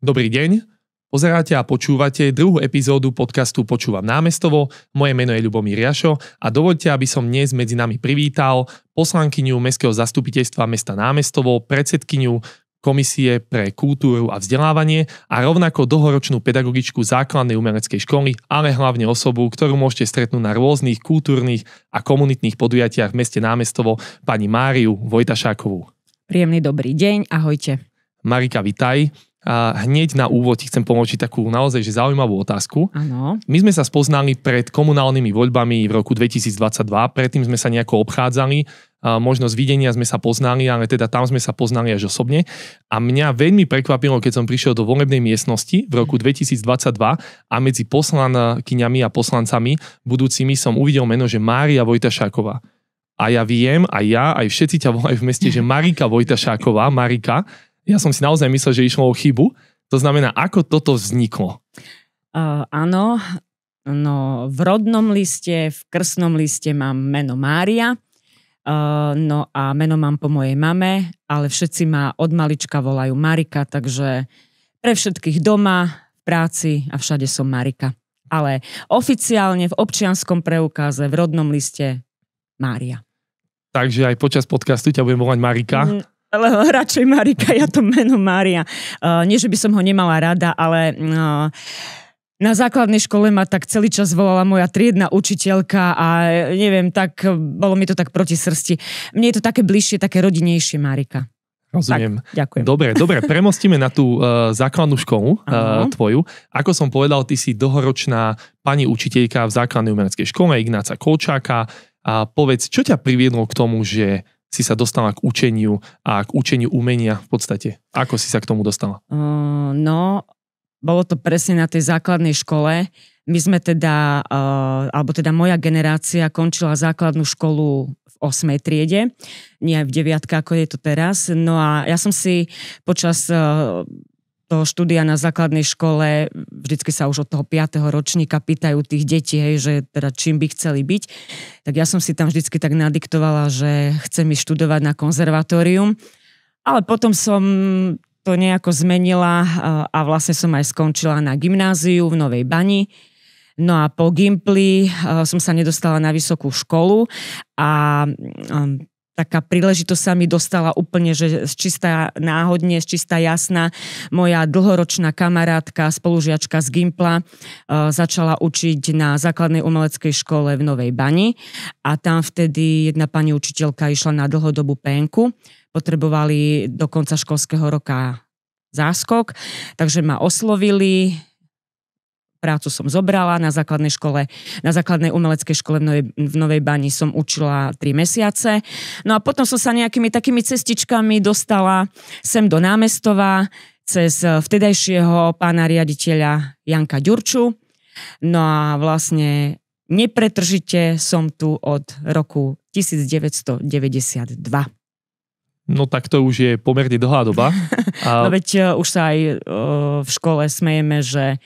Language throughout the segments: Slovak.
Dobrý deň, pozeráte a počúvate druhú epizódu podcastu Počúvam námestovo. Moje meno je Ľubomír Jašo a dovoľte, aby som dnes medzi nami privítal poslankyňu Mestského zastupiteľstva mesta Námestovo, predsedkyňu Komisie pre kultúru a vzdelávanie a rovnako dlhoročnú pedagogičku základnej umeleckej školy, ale hlavne osobu, ktorú môžete stretnúť na rôznych kultúrnych a komunitných podujatiach v meste Námestovo, pani Máriu Vojtašákovú. Príjemný dobrý deň, ahojte. Marika, vitaj. A hneď na úvod ti chcem pomôcť takú naozaj že zaujímavú otázku. Áno. My sme sa spoznali pred komunálnymi voľbami v roku 2022, predtým sme sa nejako obchádzali, možno z videnia sme sa poznali, ale teda tam sme sa poznali až osobne. A mňa veľmi prekvapilo, keď som prišiel do volebnej miestnosti v roku 2022 a medzi poslankyňami a poslancami budúcimi som uvidel meno, že Mária Vojtašáková. A ja viem, aj všetci ťa volajú v meste, že Marika Vojtašáková, Marika. Ja som si naozaj myslel, že išlo o chybu. To znamená, ako toto vzniklo? Áno, no v rodnom liste, v krstnom liste mám meno Mária, no a meno mám po mojej mame, ale všetci ma od malička volajú Marika, takže pre všetkých doma, v práci a všade som Marika. Ale oficiálne v občianskom preukáze, v rodnom liste Mária. Takže aj počas podcastu ťa budem volať Marika? Ale radšej Marika, ja to meno Mária. Nie, že by som ho nemala rada, ale na základnej škole ma tak celý čas volala moja triedna učiteľka a neviem, tak bolo mi to tak proti srsti. Mne je to také bližšie, také rodinejšie, Marika. Rozumiem. Tak, ďakujem. Dobre, premostíme na tú základnú školu tvoju. Ako som povedal, ty si dlhoročná pani učiteľka v základnej umeleckej škole Ignáca Kolčáka. A povedz, čo ťa priviedlo k tomu, že si sa dostala k učeniu a k učeniu umenia v podstate? Ako si sa k tomu dostala? No, bolo to presne na tej základnej škole. My sme teda, alebo teda moja generácia končila základnú školu v 8. triede, nie aj v 9, ako je to teraz. No a ja som si počas toho štúdia na základnej škole, vždycky sa už od toho 5. ročníka pýtajú tých detí, že teda čím by chceli byť. Tak ja som si tam vždycky tak nadiktovala, že chcem ísť študovať na konzervatórium. Ale potom som to nejako zmenila a vlastne som aj skončila na gymnáziu v Novej Bani. No a po Gimply som sa nedostala na vysokú školu a taká príležitosť sa mi dostala úplne, že čistá náhodne, čistá jasná. Moja dlhoročná kamarátka, spolužiačka z Gimpla začala učiť na základnej umeleckej škole v Novej Bani a tam vtedy jedna pani učiteľka išla na dlhodobú pénku. Potrebovali do konca školského roka záskok, takže ma oslovili. Prácu som zobrala na základnej škole, na základnej umeleckej škole v Novej Bani som učila 3 mesiace. No a potom som sa nejakými takými cestičkami dostala sem do Námestova cez vtedajšieho pána riaditeľa Janka Ďurču. No a vlastne nepretržite som tu od roku 1992. No tak to už je pomerne dlhá doba. No veď už sa aj v škole smejeme, že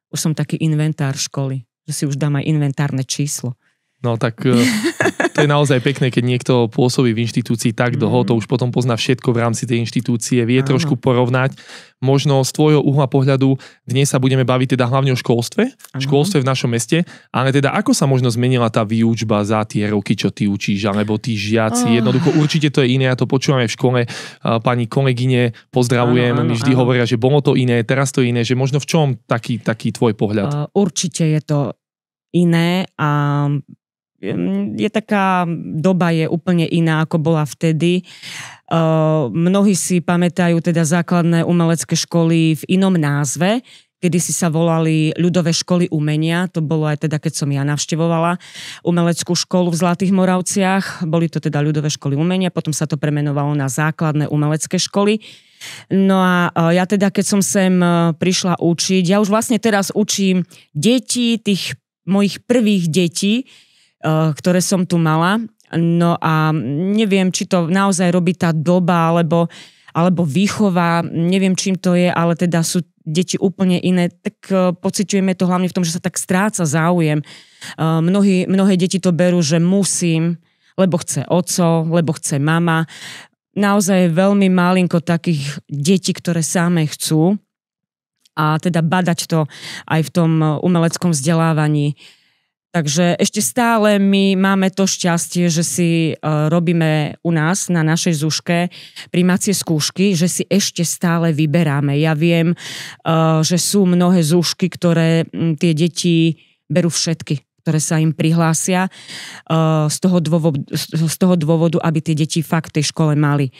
už som taký inventár školy, že si už dám aj inventárne číslo. No tak to je naozaj pekné, keď niekto pôsobí v inštitúcii tak dlho, to už potom pozná všetko v rámci tej inštitúcie, vie trošku porovnať. Možno z tvojho uhla pohľadu dnes sa budeme baviť teda hlavne o školstve v našom meste, ale teda ako sa možno zmenila tá výučba za tie roky, čo ty učíš, alebo tí žiaci, jednoducho určite to je iné, ja to počúvam aj v škole, pani kolegyne pozdravujem, mi vždy hovoria, že bolo to iné, teraz to je iné, že možno v čom taký tvoj pohľad? Určite je to iné a je taká doba je úplne iná, ako bola vtedy. Mnohí si pamätajú teda základné umelecké školy v inom názve, kedy si sa volali ľudové školy umenia. To bolo aj teda, keď som ja navštevovala umeleckú školu v Zlatých Moravciach. Boli to teda ľudové školy umenia, potom sa to premenovalo na základné umelecké školy. No a ja teda, keď som sem prišla učiť, ja už vlastne teraz učím deti, tých mojich prvých detí, ktoré som tu mala. No a neviem, či to naozaj robí tá doba, alebo výchova, neviem, čím to je, ale teda sú deti úplne iné, tak pociťujeme to hlavne v tom, že sa tak stráca záujem. Mnohé deti to berú, že musím, lebo chce oco, lebo chce mama. Naozaj veľmi malinko takých detí, ktoré same chcú. a teda badať to aj v tom umeleckom vzdelávaní. Takže ešte stále my máme to šťastie, že si robíme u nás na našej ZUŠke prijímacie skúšky, že si ešte stále vyberáme. Ja viem, že sú mnohé ZUŠky, ktoré tie deti berú všetky, ktoré sa im prihlásia z toho dôvodu, aby tie deti fakt v tej škole mali.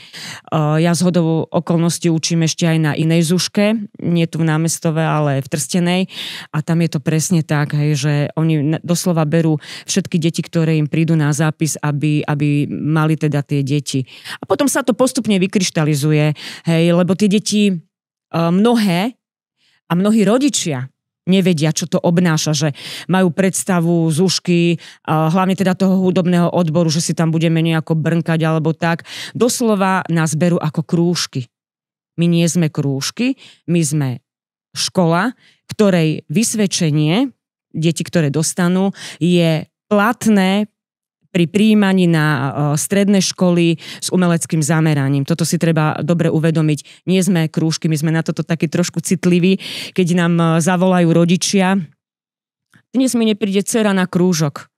Ja zhodou okolností učím ešte aj na inej ZUŠke, nie tu v Námestove, ale v Trstenej, a tam je to presne tak, hej, že oni doslova berú všetky deti, ktoré im prídu na zápis, aby mali teda tie deti. A potom sa to postupne vykryštalizuje, hej, lebo tie deti mnohí rodičia nevedia, čo to obnáša, že majú predstavu ZUŠky, hlavne teda toho hudobného odboru, že si tam budeme nejako brnkať alebo tak. Doslova nás berú ako krúžky. My nie sme krúžky, my sme škola, ktorej vysvedčenie, deti, ktoré dostanú, je platné pri prijímaní na stredné školy s umeleckým zameraním. Toto si treba dobre uvedomiť. Nie sme krúžky, my sme na toto takí trošku citliví, keď nám zavolajú rodičia. Dnes mi nepríde dcera na krúžok.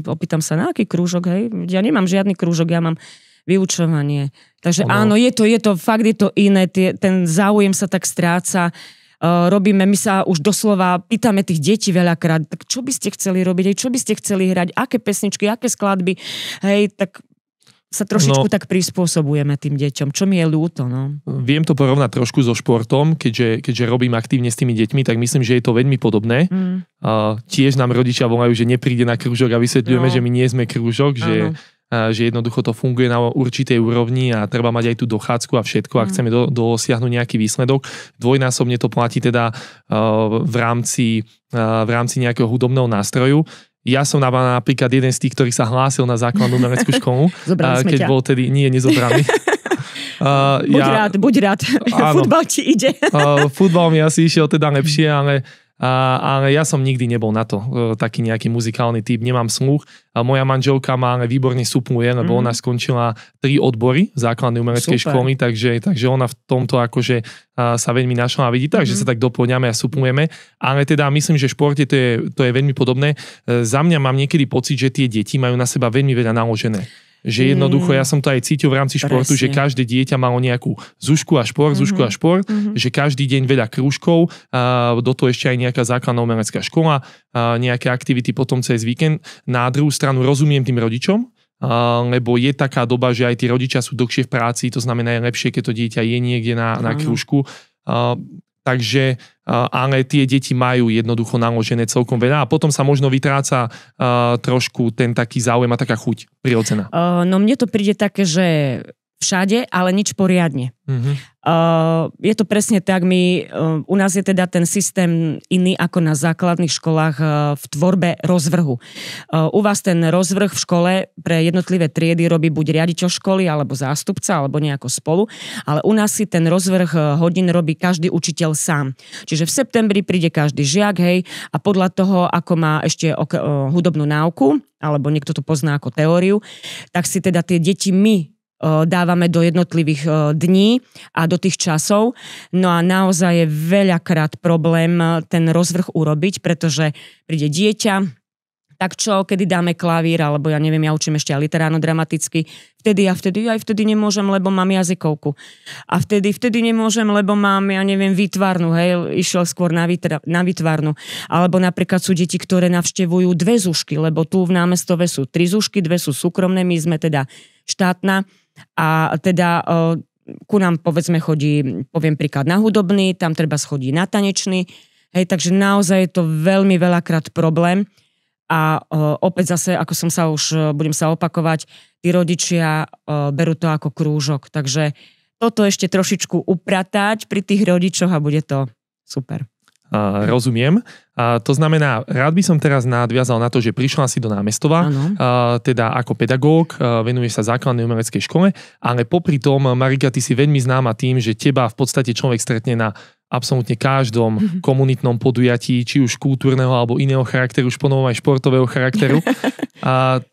Opýtam sa, na aký krúžok, hej? Ja nemám žiadny krúžok, ja mám vyučovanie. Takže áno, je to, fakt je to iné, ten záujem sa tak stráca. Robíme, my sa už doslova pýtame tých detí veľakrát, tak čo by ste chceli robiť, čo by ste chceli hrať, aké pesničky, aké skladby, hej, tak sa trošičku tak prispôsobujeme tým deťom, čo mi je ľúto. No. Viem to porovnať trošku so športom, keďže robím aktívne s tými deťmi, tak myslím, že je to veľmi podobné. Tiež nám rodičia volajú, že nepríde na krúžok a vysvetľujeme, že my nie sme krúžok, že jednoducho to funguje na určitej úrovni a treba mať aj tú dochádzku a všetko a chceme dosiahnuť nejaký výsledok. Dvojnásobne to platí teda v rámci nejakého hudobného nástroju. Ja som napríklad jeden z tých, ktorý sa hlásil na základnú umeleckú školu. Keď bol tedy, nezobraný. Buď rád. Futbal ti ide. Futbal mi asi išiel teda lepšie, ale ja som nikdy nebol na to taký nejaký muzikálny typ, nemám sluch. Moja manželka ma výborne supluje, lebo ona skončila 3 odbory základnej umeleckej školy, takže ona v tomto akože sa veľmi našla a vidí, takže sa tak doplňame a suplujeme. Ale teda myslím, že v športe to je veľmi podobné. Za mňa mám niekedy pocit, že tie deti majú na seba veľmi veľa naložené. Že jednoducho, ja som to aj cítil v rámci športu, že každé dieťa malo nejakú zušku a šport, že každý deň veľa krúžkov, do toho ešte aj nejaká základná umelecká škola, nejaké aktivity potom cez víkend. Na druhú stranu rozumiem tým rodičom, lebo je taká doba, že aj tí rodičia sú dlhšie v práci, to znamená je lepšie, keď to dieťa je niekde na krúžku. Takže, ale tie deti majú jednoducho naložené celkom veľa a potom sa možno vytráca trošku ten taký záujem a taká chuť prirodzená. No mne to príde také, že všade, ale nič poriadne. Je to presne tak, u nás je teda ten systém iný ako na základných školách v tvorbe rozvrhu. U vás ten rozvrh v škole pre jednotlivé triedy robí buď riaditeľ školy, alebo zástupca, alebo nejako spolu, ale u nás si ten rozvrh hodín robí každý učiteľ sám. Čiže v septembri príde každý žiak, hej, a podľa toho, ako má ešte hudobnú náuku, alebo niekto to pozná ako teóriu, tak si teda tie deti my dávame do jednotlivých dní a do tých časov. No a naozaj je veľakrát problém ten rozvrh urobiť, pretože príde dieťa, tak čo, kedy dáme klavír, alebo ja neviem, ja učím ešte aj literárno-dramaticky, vtedy nemôžem, lebo mám jazykovku. A vtedy nemôžem, lebo mám, ja neviem, výtvarnú, hej, išiel skôr na výtvarnú. Alebo napríklad sú deti, ktoré navštevujú 2 zušky, lebo tu v Námestove sú 3 zušky, 2 sú súkromné, my sme teda štátna. A teda ku nám povedzme chodí, poviem príklad, na hudobný, tam treba schodí na tanečný, hej, takže naozaj je to veľmi veľakrát problém a opäť zase, ako budem sa opakovať, tí rodičia berú to ako krúžok, takže toto ešte trošičku upratať pri tých rodičoch a bude to super. Rozumiem. To znamená, rád by som teraz nadviazal na to, že prišla si do Námestova, teda ako pedagóg, venuješ sa základnej umeleckej škole, ale popri tom, Marika, ty si veľmi známa tým, že teba v podstate človek stretne na absolútne každom komunitnom podujatí, či už kultúrneho alebo iného charakteru, už ponovom aj športového charakteru.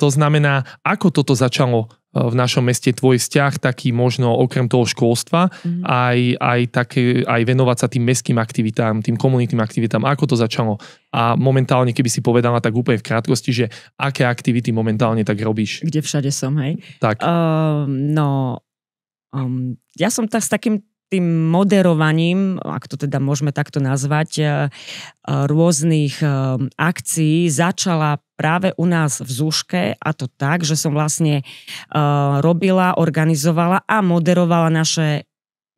To znamená, ako toto začalo v našom meste tvoj vzťah taký možno okrem toho školstva, aj venovať sa tým mestským aktivitám, tým komunitným aktivitám, ako to začalo? A momentálne, keby si povedala tak úplne v krátkosti, že aké aktivity momentálne tak robíš? Kde všade som, hej? Tak. Ja som s takým tým moderovaním, ak to teda môžeme takto nazvať, rôznych akcií začala práve u nás v Zúške, a to tak, že som vlastne robila, organizovala a moderovala naše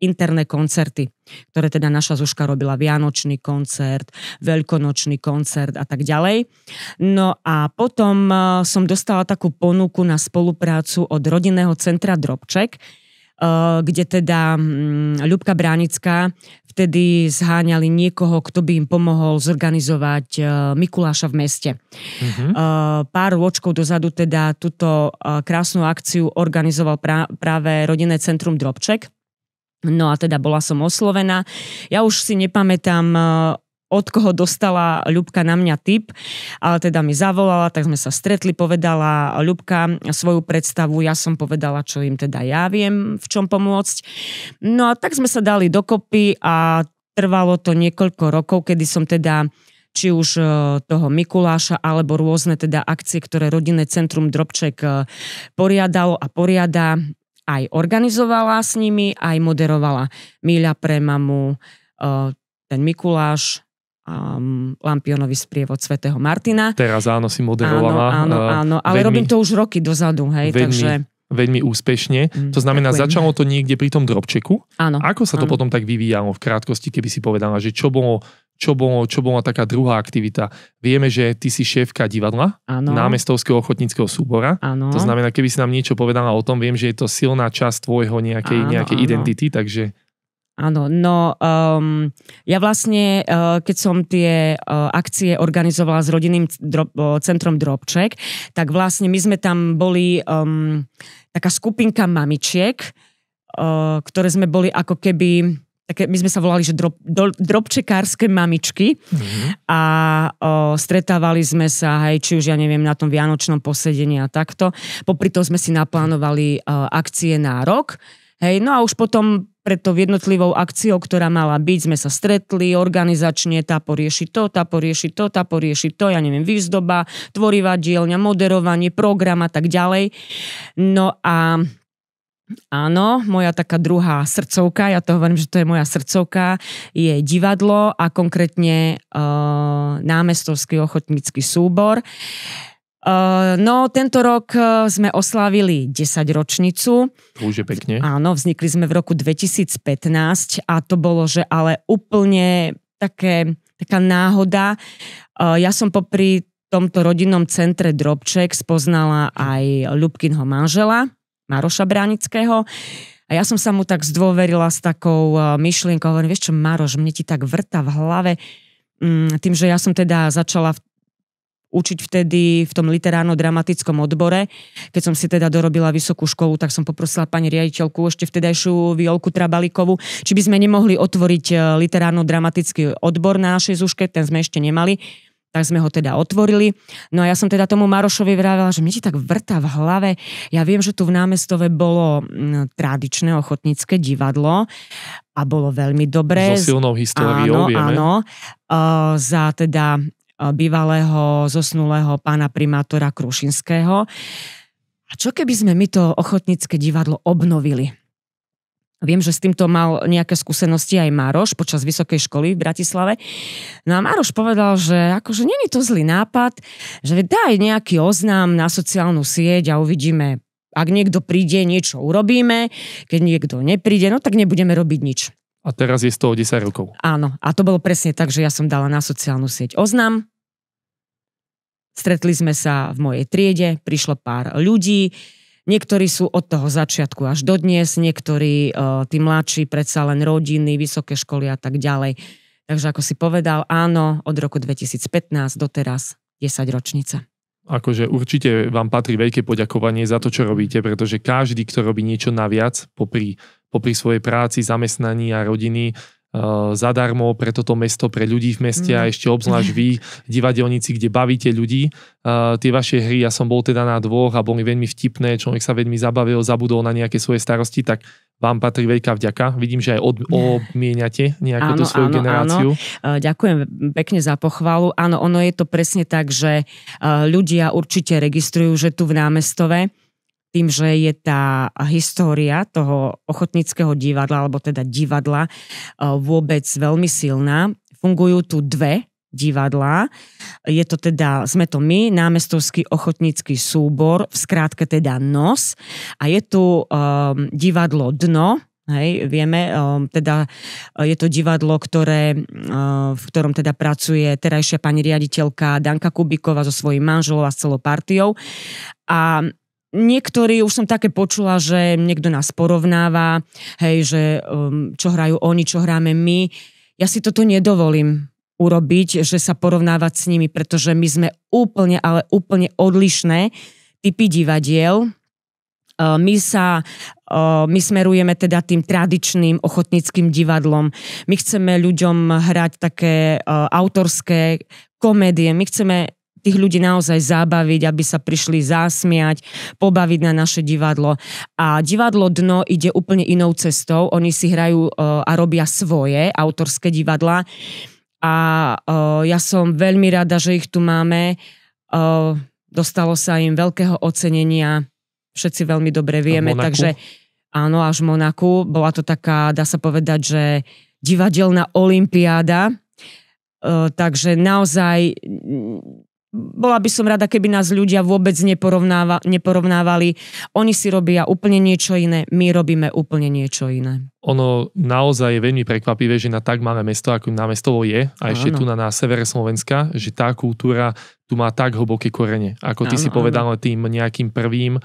interné koncerty, ktoré teda naša Zúška robila, Vianočný koncert, Veľkonočný koncert a tak ďalej. No a potom som dostala takú ponuku na spoluprácu od rodinného centra Drobček, kde teda Ľubka Bránická vtedy zháňali niekoho, kto by im pomohol zorganizovať Mikuláša v meste. Pár ročkov dozadu teda túto krásnu akciu organizoval práve rodinné centrum Drobček. No a teda bola som oslovená. Ja už si nepamätám, od koho dostala Ľubka na mňa tip, ale teda mi zavolala, tak sme sa stretli, povedala Ľubka svoju predstavu, ja som povedala, čo im teda ja viem, v čom pomôcť. No a tak sme sa dali dokopy a trvalo to niekoľko rokov, kedy som teda či už toho Mikuláša, alebo rôzne teda akcie, ktoré rodinné centrum Drobček poriadalo a poriada, aj organizovala s nimi, aj moderovala. Míľa pre mamu, ten Mikuláš, Lampionový sprievod svätého Martina. Teraz áno, si moderovala. Áno, ale robím to už roky dozadu, hej, takže... Veľmi úspešne. To znamená, začalo to niekde pri tom Drobčeku. Áno. Ako sa to potom tak vyvíjalo v krátkosti, keby si povedala, že čo bola taká druhá aktivita? Vieme, že ty si šéfka divadla, námestovského ochotníckeho súbora. Áno. To znamená, keby si nám niečo povedala o tom, viem, že je to silná časť tvojho nejakej identity, takže... Áno, no ja vlastne, keď som tie akcie organizovala s rodinným centrom Drobček, tak vlastne my sme tam boli taká skupinka mamičiek, ktoré sme boli ako keby, my sme sa volali, že drobčekárske mamičky a stretávali sme sa, či už ja neviem, na tom vianočnom posedení a takto. Popri tom sme si naplánovali akcie na rok. Hej, no a už potom preto jednotlivou akciou, ktorá mala byť, sme sa stretli organizačne, tá porieši to, ja neviem, výzdoba, tvorivá dielňa, moderovanie, program a tak ďalej. No a áno, moja taká druhá srdcovka, ja to hovorím, že to je moja srdcovka, je divadlo a konkrétne námestovský ochotnícky súbor. No, tento rok sme oslávili 10-ročnicu. Už je pekne. Áno, vznikli sme v roku 2015 a to bolo, že ale úplne taká náhoda. Ja som popri tomto rodinnom centre Drobček spoznala aj Ľubkinho manžela, Maroša Bránického. A ja som sa mu tak zdôverila s takou myšlienkou, hovorím, vieš čo, Maroš, mne ti tak vrta v hlave, tým, že ja som teda začala učiť vtedy v tom literárno-dramatickom odbore. Keď som si teda dorobila vysokú školu, tak som poprosila pani riaditeľku, ešte vtedajšiu Violku Trabalíkovú, či by sme nemohli otvoriť literárno-dramatický odbor na našej Zúške, ten sme ešte nemali. Tak sme ho teda otvorili. No a ja som teda tomu Marošovi vravela, že mne ti tak vrta v hlave. Ja viem, že tu v Námestove bolo tradičné ochotnícke divadlo a bolo veľmi dobré. So silnou históriou, vieme. Áno, za teda bývalého zosnulého pána primátora Krušinského. A čo keby sme my to ochotnícke divadlo obnovili? Viem, že s týmto mal nejaké skúsenosti aj Maroš počas vysokej školy v Bratislave. No a Maroš povedal, že akože nie je to zlý nápad, že daj nejaký oznám na sociálnu sieť a uvidíme. Ak niekto príde, niečo urobíme. Keď niekto nepríde, no tak nebudeme robiť nič. A teraz je z toho 10 rokov. Áno, a to bolo presne tak, že ja som dala na sociálnu sieť oznám. Stretli sme sa v mojej triede, prišlo pár ľudí. Niektorí sú od toho začiatku až dodnes, niektorí tí mladší, predsa len rodiny, vysoké školy a tak ďalej. Takže ako si povedal, áno, od roku 2015 doteraz 10 ročnica. Akože určite vám patrí veľké poďakovanie za to, čo robíte, pretože každý, kto robí niečo naviac popri svojej práci, zamestnaní a rodiny, zadarmo pre toto mesto, pre ľudí v meste a ešte obzvlášť vy, divadelníci, kde bavíte ľudí. Tie vaše hry, ja som bol teda na 2 a boli veľmi vtipné, človek sa veľmi zabavil, zabudol na nejaké svoje starosti, tak vám patrí veľká vďaka. Vidím, že aj obmieniate nejakú tú svoju generáciu. Áno. Ďakujem pekne za pochvalu. Áno, ono je to presne tak, že ľudia určite registrujú, že tu v Námestove tým, že je tá história toho ochotníckeho divadla, alebo teda divadla vôbec veľmi silná. Fungujú tu 2 divadlá. Je to teda, sme to my, Námestovský ochotnícky súbor, v skrátke teda NOS. A je tu divadlo Dno, hej, vieme, teda je to divadlo, v ktorom teda pracuje terajšia pani riaditeľka Danka Kubíková so svojím manželom a s celou partiou. A niektorí, už som také počula, že niekto nás porovnáva, hej, že čo hrajú oni, čo hráme my. Ja si toto nedovolím urobiť, že sa porovnávať s nimi, pretože my sme úplne, ale úplne odlišné typy divadiel. My smerujeme teda tým tradičným ochotníckym divadlom. My chceme ľuďom hrať také autorské komédie. My chceme tých ľudí naozaj zabaviť, aby sa prišli zasmiať, pobaviť na naše divadlo. A divadlo Dno ide úplne inou cestou. Oni si hrajú a robia svoje autorské divadlá. A ja som veľmi rada, že ich tu máme. Dostalo sa im veľkého ocenenia. Všetci veľmi dobre vieme. Takže áno, až v Monaku. Bola to taká, dá sa povedať, že divadelná olympiáda. Takže naozaj bola by som rada, keby nás ľudia vôbec neporovnávali. Oni si robia úplne niečo iné, my robíme úplne niečo iné. Ono naozaj je veľmi prekvapivé, že na tak malé mesto, ako Námestovo je, a ešte tu na severe Slovenska, že tá kultúra tu má tak hlboké korene. Ako ty si povedal tým nejakým prvým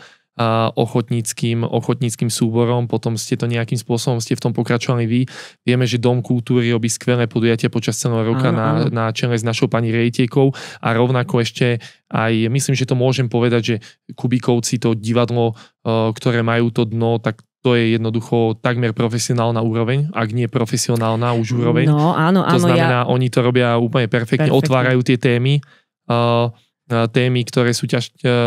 ochotníckým súborom, potom ste to nejakým spôsobom v tom pokračovali vy. Vieme, že Dom kultúry robí skvelé podujatia počas celého roka na čele s našou pani riaditeľkou a rovnako ešte aj, myslím, že to môžem povedať, že Kubíkovci, to divadlo, ktoré majú to Dno, tak to je jednoducho takmer profesionálna úroveň, ak nie profesionálna už úroveň. No, áno, to znamená, oni to robia úplne perfektne. Otvárajú tie témy, ktoré sú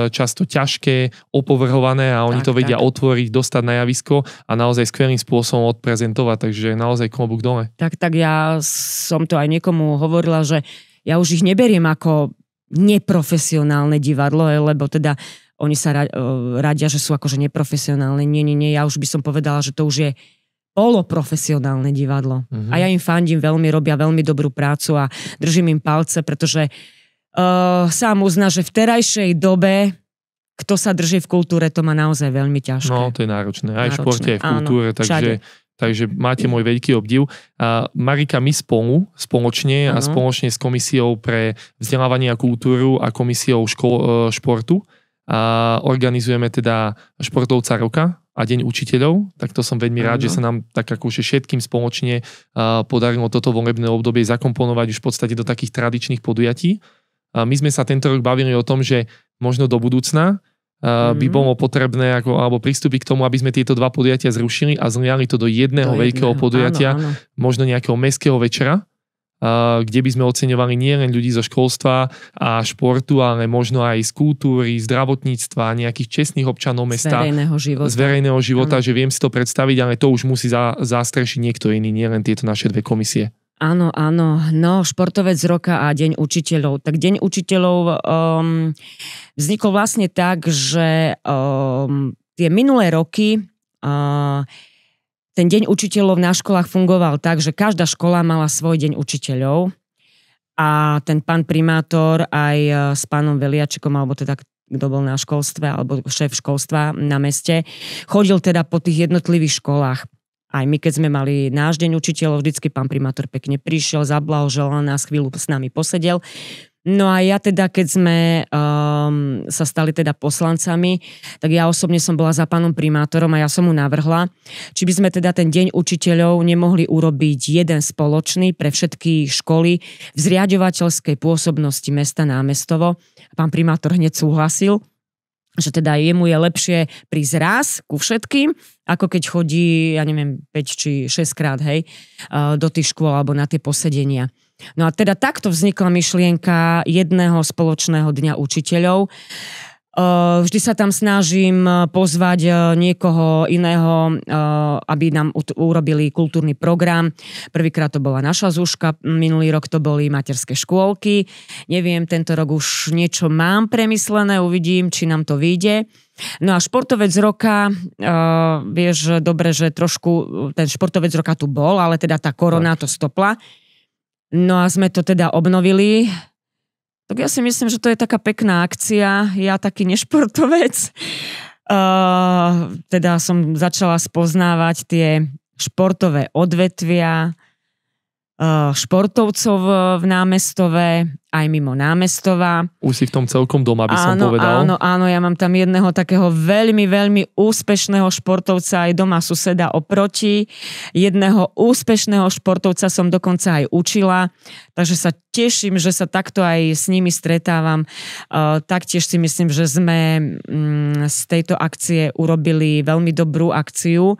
často ťažké, opovrhované a oni to vedia otvoriť, dostať na javisko a naozaj skvelým spôsobom odprezentovať, takže naozaj klobúk dole. Tak ja som to aj niekomu hovorila, že ja už ich neberiem ako neprofesionálne divadlo, lebo teda oni sa radia, že sú akože neprofesionálne. Nie, ja už by som povedala, že to už je poloprofesionálne divadlo. A ja im fandím, veľmi robia veľmi dobrú prácu a držím im palce, pretože sám uzná, že v terajšej dobe kto sa drží v kultúre, to má naozaj veľmi ťažké. No, to je náročné. Aj v športe, aj v kultúre, takže máte môj veľký obdiv. Marika, my spoločne a spoločne s Komisiou pre vzdelávanie a kultúru a Komisiou športu organizujeme teda Športovca roka a Deň učiteľov, tak to som veľmi rád, že sa nám tak akože všetkým spoločne podarilo toto volebné obdobie zakomponovať už v podstate do takých tradičných podujatí. My sme sa tento rok bavili o tom, že možno do budúcna by bolo potrebné alebo pristúpiť k tomu, aby sme tieto 2 podujatia zrušili a zliali to do jedného veľkého podujatia, možno nejakého mestského večera, kde by sme oceňovali nielen ľudí zo školstva a športu, ale možno aj z kultúry, zdravotníctva, nejakých čestných občanov mesta. Z verejného života, že viem si to predstaviť, ale to už musí zastrešiť niekto iný, nielen tieto naše 2 komisie. Áno, no, Športovec roka a Deň učiteľov. Tak Deň učiteľov vznikol vlastne tak, že tie minulé roky ten Deň učiteľov na školách fungoval tak, že každá škola mala svoj Deň učiteľov a ten pán primátor aj s pánom Veliačekom, alebo teda kto bol na školstve, alebo šéf školstva na meste, chodil teda po tých jednotlivých školách. Aj my, keď sme mali náš Deň učiteľov, vždycky pán primátor pekne prišiel, zablahoželal nás, chvíľu s nami posedel. No a ja teda, keď sme sa stali teda poslancami, tak ja osobne som bola za pánom primátorom a ja som mu navrhla, či by sme teda ten Deň učiteľov nemohli urobiť jeden spoločný pre všetky školy v zriaďovateľskej pôsobnosti mesta Námestovo. Pán primátor hneď súhlasil. že teda jemu je lepšie prísť raz ku všetkým, ako keď chodí, ja neviem, 5 či 6 krát, do tých škôl alebo na tie posedenia. No a teda takto vznikla myšlienka jedného spoločného dňa učiteľov. Vždy sa tam snažím pozvať niekoho iného, aby nám urobili kultúrny program. Prvýkrát to bola naša Zúška, minulý rok to boli materské škôlky. Neviem, tento rok už niečo mám premyslené, uvidím, či nám to vyjde. No a športovec roka, vieš dobre, že trošku ten športovec roka tu bol, ale teda tá korona to stopla. No a sme to teda obnovili. Tak ja si myslím, že to je taká pekná akcia. Ja taký nešportovec. Teda som začala spoznávať tie športové odvetvia, športovcov v Námestove, aj mimo Námestova. Už si v tom celkom doma, by som povedal. Áno, ja mám tam jedného takého veľmi, veľmi úspešného športovca, aj doma suseda oproti. Jedného úspešného športovca som dokonca aj učila, takže sa teším, že sa takto aj s nimi stretávam. Taktiež si myslím, že sme z tejto akcie urobili veľmi dobrú akciu.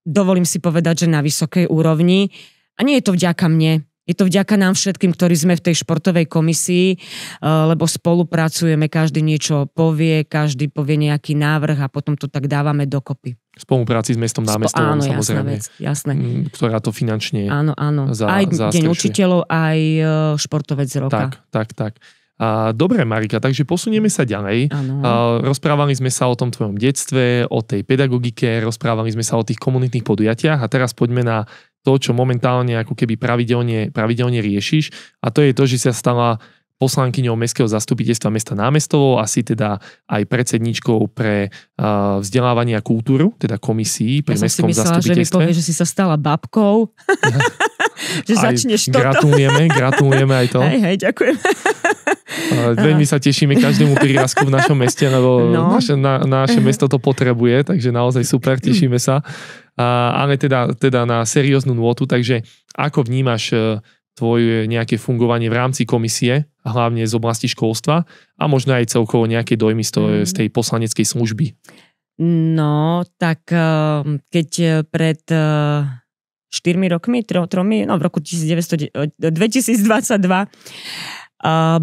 Dovolím si povedať, že na vysokej úrovni. A nie je to vďaka mne. Je to vďaka nám všetkým, ktorí sme v tej športovej komisii, lebo spolupracujeme, každý niečo povie, každý povie nejaký návrh a potom to tak dávame dokopy. V spolupráci s mestom Námestovom, samozrejme. Jasné. Ktorá to finančne áno. Aj Deň učiteľov, aj športovec roka. Tak. Dobre, Marika, takže posunieme sa ďalej. Rozprávali sme sa o tom tvojom detstve, o tej pedagogike, rozprávali sme sa o tých komunitných podujatiach a teraz poďme na to, čo momentálne ako keby pravidelne riešiš, a to je to, že sa stala poslankyňou Mestského zastupiteľstva mesta Námestovo, asi teda aj predsedníčkou pre vzdelávanie a kultúru, teda komisii pri Mestskom zastupiteľstve. Ja som si myslela, že mi povie, že si sa stala babkou. Že začneš toto. Gratulujeme aj to. Hej, ďakujem. Veľmi sa tešíme každému prírastku v našom meste, lebo naše mesto to potrebuje, takže naozaj super, tešíme sa. Ale teda na serióznu nôtu, takže ako vnímaš tvoje nejaké fungovanie v rámci komisie, hlavne z oblasti školstva a možno aj celkovo nejaké dojmy z tej poslaneckej služby? No, tak keď pred 4 rokmi, 3, v roku 2022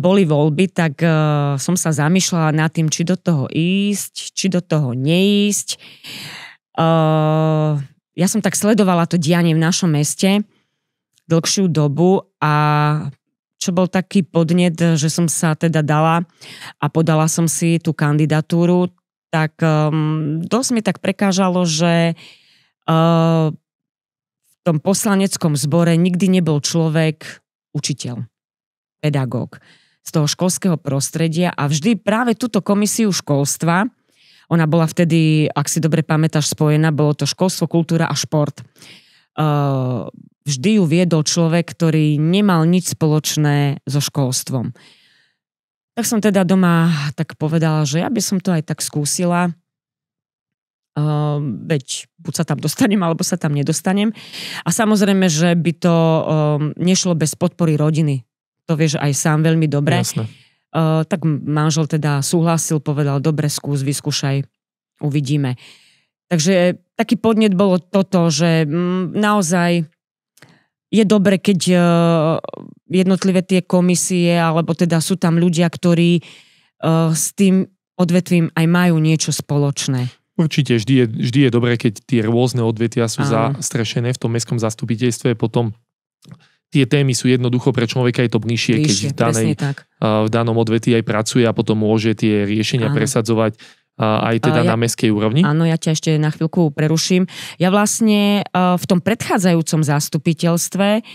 boli voľby, tak som sa zamýšľala nad tým, či do toho ísť, či do toho neísť. Ja som tak sledovala to dianie v našom meste dlhšiu dobu a čo bol taký podnet, že som sa teda dala a podala som si tú kandidatúru, tak dosť mi tak prekážalo, že v tom poslaneckom zbore nikdy nebol človek učiteľ, pedagóg z toho školského prostredia a vždy práve túto komisiu školstva, ona bola vtedy, ak si dobre pamätáš, spojená, bolo to školstvo, kultúra a šport. Vždy ju viedol človek, ktorý nemal nič spoločné so školstvom. Tak som teda doma tak povedala, že ja by som to aj tak skúsila. Veď buď sa tam dostanem, alebo sa tam nedostanem. A samozrejme, že by to nešlo bez podpory rodiny. To vieš aj sám veľmi dobre. Jasne. Tak manžel teda súhlasil, povedal, dobre, vyskúšaj, uvidíme. Takže taký podnet bolo toto, že naozaj je dobre, keď jednotlivé tie komisie, alebo teda sú tam ľudia, ktorí s tým odvetvím aj majú niečo spoločné. Určite, vždy je dobré, keď tie rôzne odvetvia sú zastrešené v tom mestskom zastupiteľstve, potom tie témy sú jednoducho pre človeka je to bližšie, keď v danom odvetví aj pracuje a potom môže tie riešenia presadzovať aj teda na mestskej úrovni. Áno, ja ťa ešte na chvíľku preruším. Ja vlastne v tom predchádzajúcom zastupiteľstve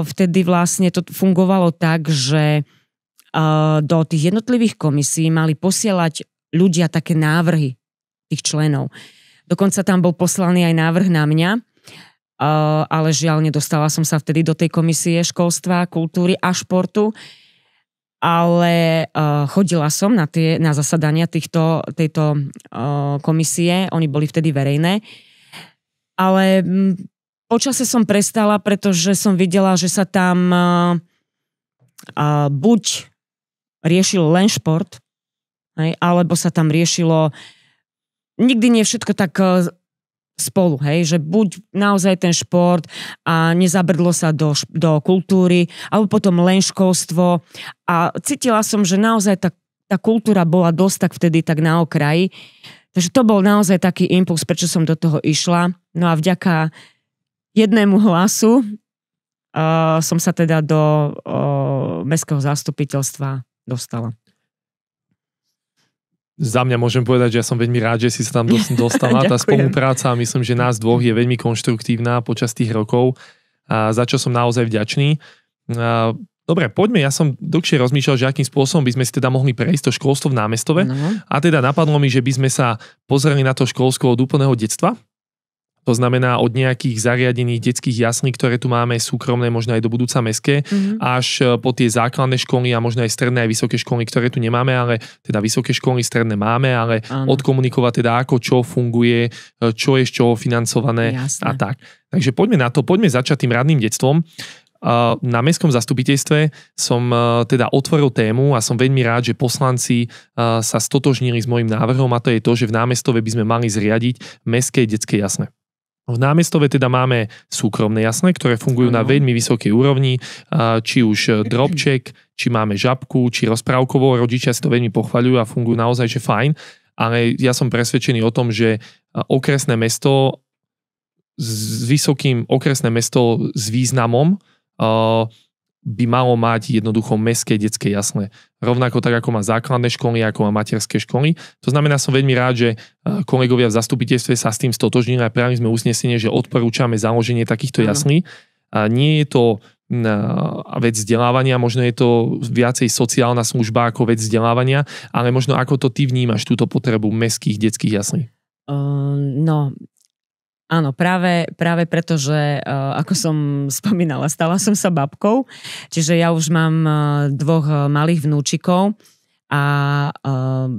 vtedy vlastne to fungovalo tak, že do tých jednotlivých komisí mali posielať ľudia také návrhy tých členov. Dokonca tam bol poslaný aj návrh na mňa, ale žiaľ nedostala som sa vtedy do tej komisie školstva, kultúry a športu, ale chodila som na zasadania tejto komisie, oni boli vtedy verejné, ale počase som prestala, pretože som videla, že sa tam buď riešil len šport, hej, alebo sa tam riešilo, nikdy nie všetko tak spolu, hej, že buď naozaj ten šport a nezabrdlo sa do kultúry, alebo potom len školstvo a cítila som, že naozaj tá kultúra bola dosť tak vtedy tak na okraji, takže to bol naozaj taký impuls, prečo som do toho išla, no a vďaka jednému hlasu som sa teda do mestského zastupiteľstva dostala. Za mňa môžem povedať, že ja som veľmi rád, že si sa tam dostala. Tá spolupráca, myslím, že nás dvoch je veľmi konštruktívna počas tých rokov, za čo som naozaj vďačný. Dobre, poďme, ja som dlhšie rozmýšľal, že akým spôsobom by sme si teda mohli prejsť to školstvo v Námestove. A teda napadlo mi, že by sme sa pozreli na to školstvo od úplného detstva. To znamená od nejakých zariadených detských jaslí, ktoré tu máme, súkromné, možno aj do budúca mestské, až po tie základné školy a možno aj stredné aj vysoké školy, ktoré tu nemáme, ale teda vysoké školy stredné máme, ale odkomunikovať teda ako čo funguje, čo je z čoho financované. Jasné. A tak. Takže poďme na to, poďme začať tým radným detstvom. Na mestskom zastupiteľstve som teda otvoril tému a som veľmi rád, že poslanci sa stotožnili s môjim návrhom a to je to, že v Námestove by sme mali zriadiť mestské detské jasle. V Námestove teda máme súkromné jasle, ktoré fungujú na veľmi vysokej úrovni, či už drobček, či máme žabku, či rozprávkovo, rodičia si to veľmi pochvaľujú a fungujú naozaj, že fajn, ale ja som presvedčený o tom, že okresné mesto s významom by malo mať jednoducho mestské detské jasle. Rovnako tak, ako má základné školy, ako má materské školy. To znamená, som veľmi rád, že kolegovia v zastupiteľstve sa s tým stotožnili a prijali sme usnesenie, že odporúčame založenie takýchto jaslí. Nie je to vec vzdelávania, možno je to viacej sociálna služba ako vec vzdelávania, ale možno ako to ty vnímaš túto potrebu mestských detských jaslí? Áno, práve preto, že ako som spomínala, stala som sa babkou, čiže ja už mám 2 malých vnúčikov a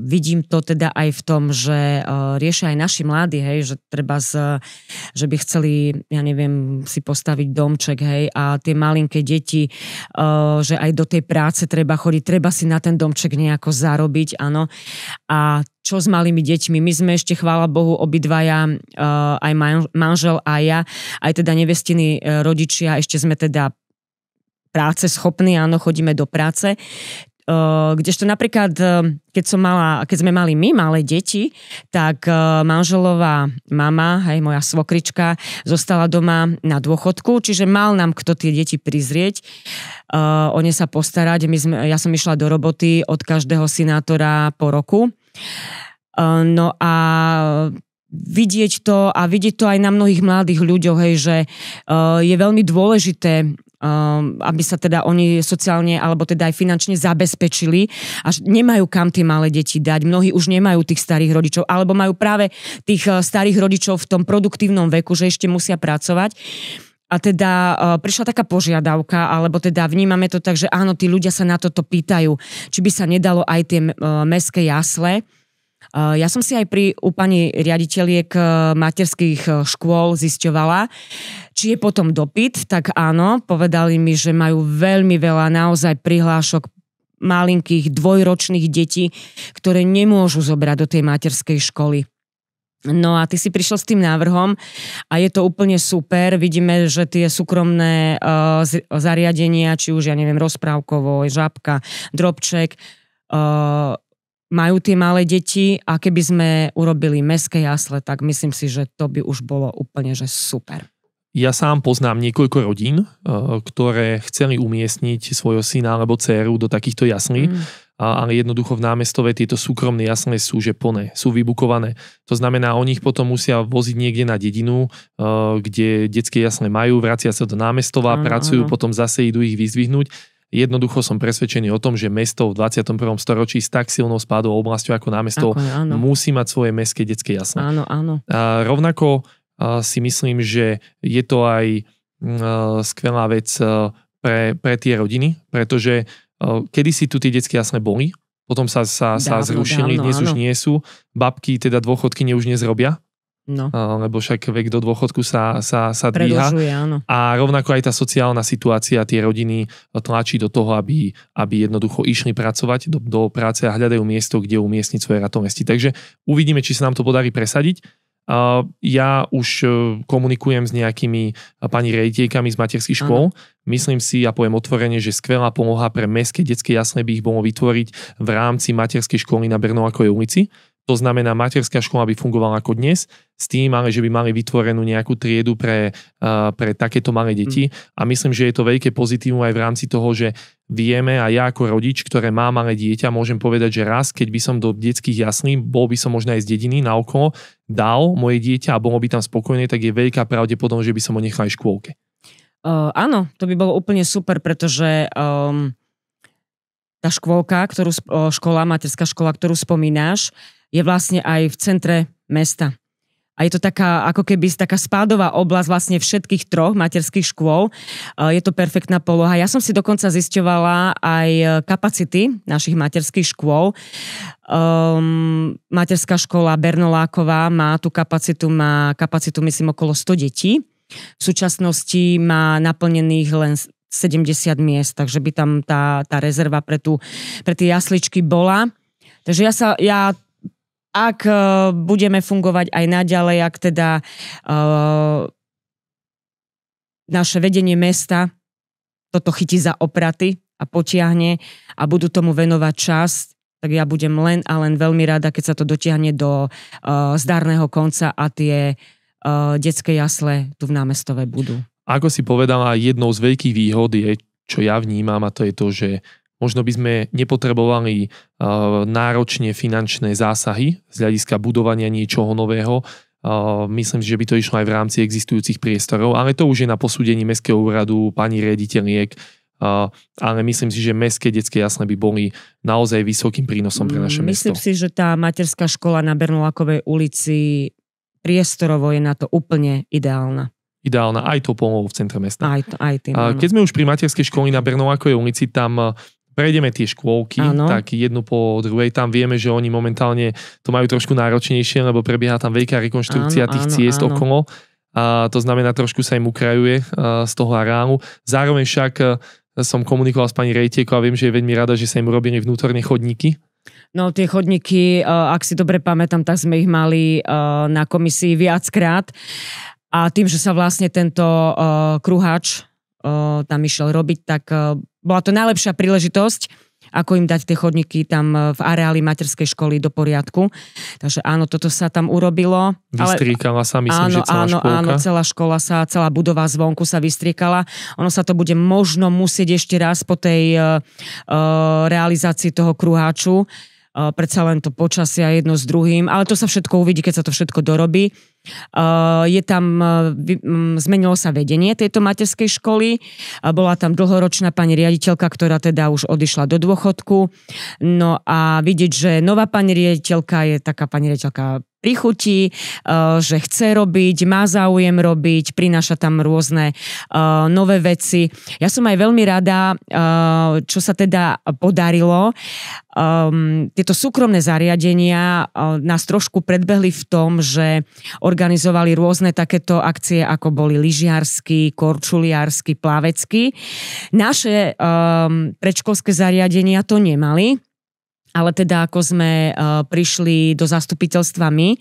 vidím to teda aj v tom, že riešia aj naši mladí, hej, že treba že by chceli, ja neviem, si postaviť domček, hej, a tie malinké deti, že aj do tej práce treba chodiť, treba si na ten domček nejako zarobiť, áno. A čo s malými deťmi? My sme ešte, chvála Bohu, obidvaja, aj manžel a ja, aj teda nevestiny rodičia, ešte sme teda práce schopní, áno, chodíme do práce. Kdežto napríklad, keď sme mali my malé deti, tak manželová mama, hej, moja svokrička, zostala doma na dôchodku, čiže mal nám kto tie deti prizrieť, o ne sa postarať. Ja som išla do roboty od každého synátora po roku. No a vidieť to aj na mnohých mladých ľuďoch, hej, že je veľmi dôležité, aby sa teda oni sociálne alebo teda aj finančne zabezpečili a nemajú kam tie malé deti dať. Mnohí už nemajú tých starých rodičov alebo majú práve tých starých rodičov v tom produktívnom veku, že ešte musia pracovať. A teda prišla taká požiadavka, alebo teda vnímame to tak, že áno, tí ľudia sa na toto pýtajú, či by sa nedalo aj tie mestské jasle. Ja som si aj u pani riaditeľiek materských škôl zisťovala, či je potom dopyt, tak áno, povedali mi, že majú veľmi veľa naozaj prihlášok malinkých dvojročných detí, ktoré nemôžu zobrať do tej materskej školy. No a ty si prišiel s tým návrhom a je to úplne super. Vidíme, že tie súkromné zariadenia, či už, ja neviem, rozprávkovo, žabka, drobček, majú tie malé deti a keby sme urobili mestské jasle, tak myslím si, že to by už bolo úplne že super. Ja sám poznám niekoľko rodín, ktoré chceli umiestniť svojho syna alebo dcéru do takýchto jaslí, ale jednoducho v Námestove tieto súkromné jasle sú že plné, sú vybukované. To znamená, oni ich potom musia voziť niekde na dedinu, kde detské jasle majú, vracia sa do Námestova, pracujú, potom zase idú ich vyzdvihnúť. Jednoducho som presvedčený o tom, že mesto v 21. storočí s tak silnou spádovou oblasťou ako Námestov musí mať svoje mestské detské jasle. Áno. A rovnako si myslím, že je to aj skvelá vec pre tie rodiny, pretože kedysi tu tie detské jasle boli, potom sa zrušili, dnes už nie sú. Babky, teda dôchodkyne už nezrobia lebo však vek do dôchodku sa dvíha. Predlžuje, áno. A rovnako aj tá sociálna situácia, tie rodiny tlačí do toho, aby jednoducho išli pracovať do práce a hľadajú miesto, kde umiestniť svoje ratomesti. Takže uvidíme, či sa nám to podarí presadiť. Ja už komunikujem s nejakými pani riaditeľkami z materských škôl. Myslím si, ja poviem otvorene, že skvelá pomoha pre mestské detské jasle by ich bolo vytvoriť v rámci materskej školy na Bernolákovej ulici. To znamená, materská škola by fungovala ako dnes, s tým ale, že by mali vytvorenú nejakú triedu pre takéto malé deti. A myslím, že je to veľké pozitívum aj v rámci toho, že vieme a ja ako rodič, ktoré má malé dieťa, môžem povedať, že raz, keď by som do detských jaslí, bol by som možno aj z dediny naokolo, dal moje dieťa a bolo by tam spokojné, tak je veľká pravdepodobnosť, že by som ho nechal aj v škôlke. Áno, to by bolo úplne super, pretože tá škôlka, materská škola, ktorú spomínaš, je vlastne aj v centre mesta. A je to taká, ako keby taká spádová oblasť vlastne všetkých troch materských škôl. Je to perfektná poloha. Ja som si dokonca zisťovala aj kapacity našich materských škôl. Materská škola Bernoláková má kapacitu myslím okolo 100 detí. V súčasnosti má naplnených len 70 miest, takže by tam tá rezerva pre tie jasličky bola. Takže ak budeme fungovať aj naďalej, ak teda naše vedenie mesta toto chytí za opraty a potiahne a budú tomu venovať čas, tak ja budem len a len veľmi rada, keď sa to dotiahne do zdárneho konca a tie detské jasle tu v Námestove budú. Ako si povedala, jednou z veľkých výhod je, čo ja vnímam, a to je to, že možno by sme nepotrebovali náročne finančné zásahy z hľadiska budovania niečoho nového. Myslím si, že by to išlo aj v rámci existujúcich priestorov, ale to už je na posúdení Mestského úradu, pani riaditeľiek, ale myslím si, že mestské detské jasle by boli naozaj vysokým prínosom pre naše mesto. Myslím si, že tá materská škola na Bernolákovej ulici priestorovo je na to úplne ideálna. Ideálna aj to pomôcou v centre mesta. Aj tým, keď sme už pri materskej školy na Bernolákovej ulici, tam prejdeme tie škôlky, tak jednu po druhej. Tam vieme, že oni momentálne to majú trošku náročnejšie, lebo prebieha tam veľká rekonštrukcia tých ciest okolo. A to znamená, trošku sa im ukrajuje z toho areálu. Zároveň však som komunikoval s pani riaditeľkou a viem, že je veľmi rada, že sa im urobili vnútorné chodníky. No tie chodníky, ak si dobre pamätám, tak sme ich mali na komisii viackrát. A tým, že sa vlastne tento kruhač tam išiel robiť, tak bola to najlepšia príležitosť, ako im dať tie chodníky tam v areáli materskej školy do poriadku. Takže áno, toto sa tam urobilo. Vystriekala sa, myslím, že celá škôlka. Áno, celá škola celá budova zvonku sa vystriekala. Ono sa to bude možno musieť ešte raz po tej realizácii toho kruháču. Predsa len to počasia jedno s druhým, ale to sa všetko uvidí, keď sa to všetko dorobí. Zmenilo sa vedenie tejto materskej školy. Bola tam dlhoročná pani riaditeľka, ktorá teda už odišla do dôchodku. No a vidieť, že nová pani riaditeľka je taká pani riaditeľka pri chuti, že chce robiť, má záujem robiť, prináša tam rôzne nové veci. Ja som aj veľmi rada, čo sa teda podarilo. Tieto súkromné zariadenia nás trošku predbehli v tom, že organizovali rôzne takéto akcie, ako boli lyžiarsky, korčuliarsky, plavecký. Naše predškolské zariadenia to nemali. Ale teda ako sme prišli do zastupiteľstva my,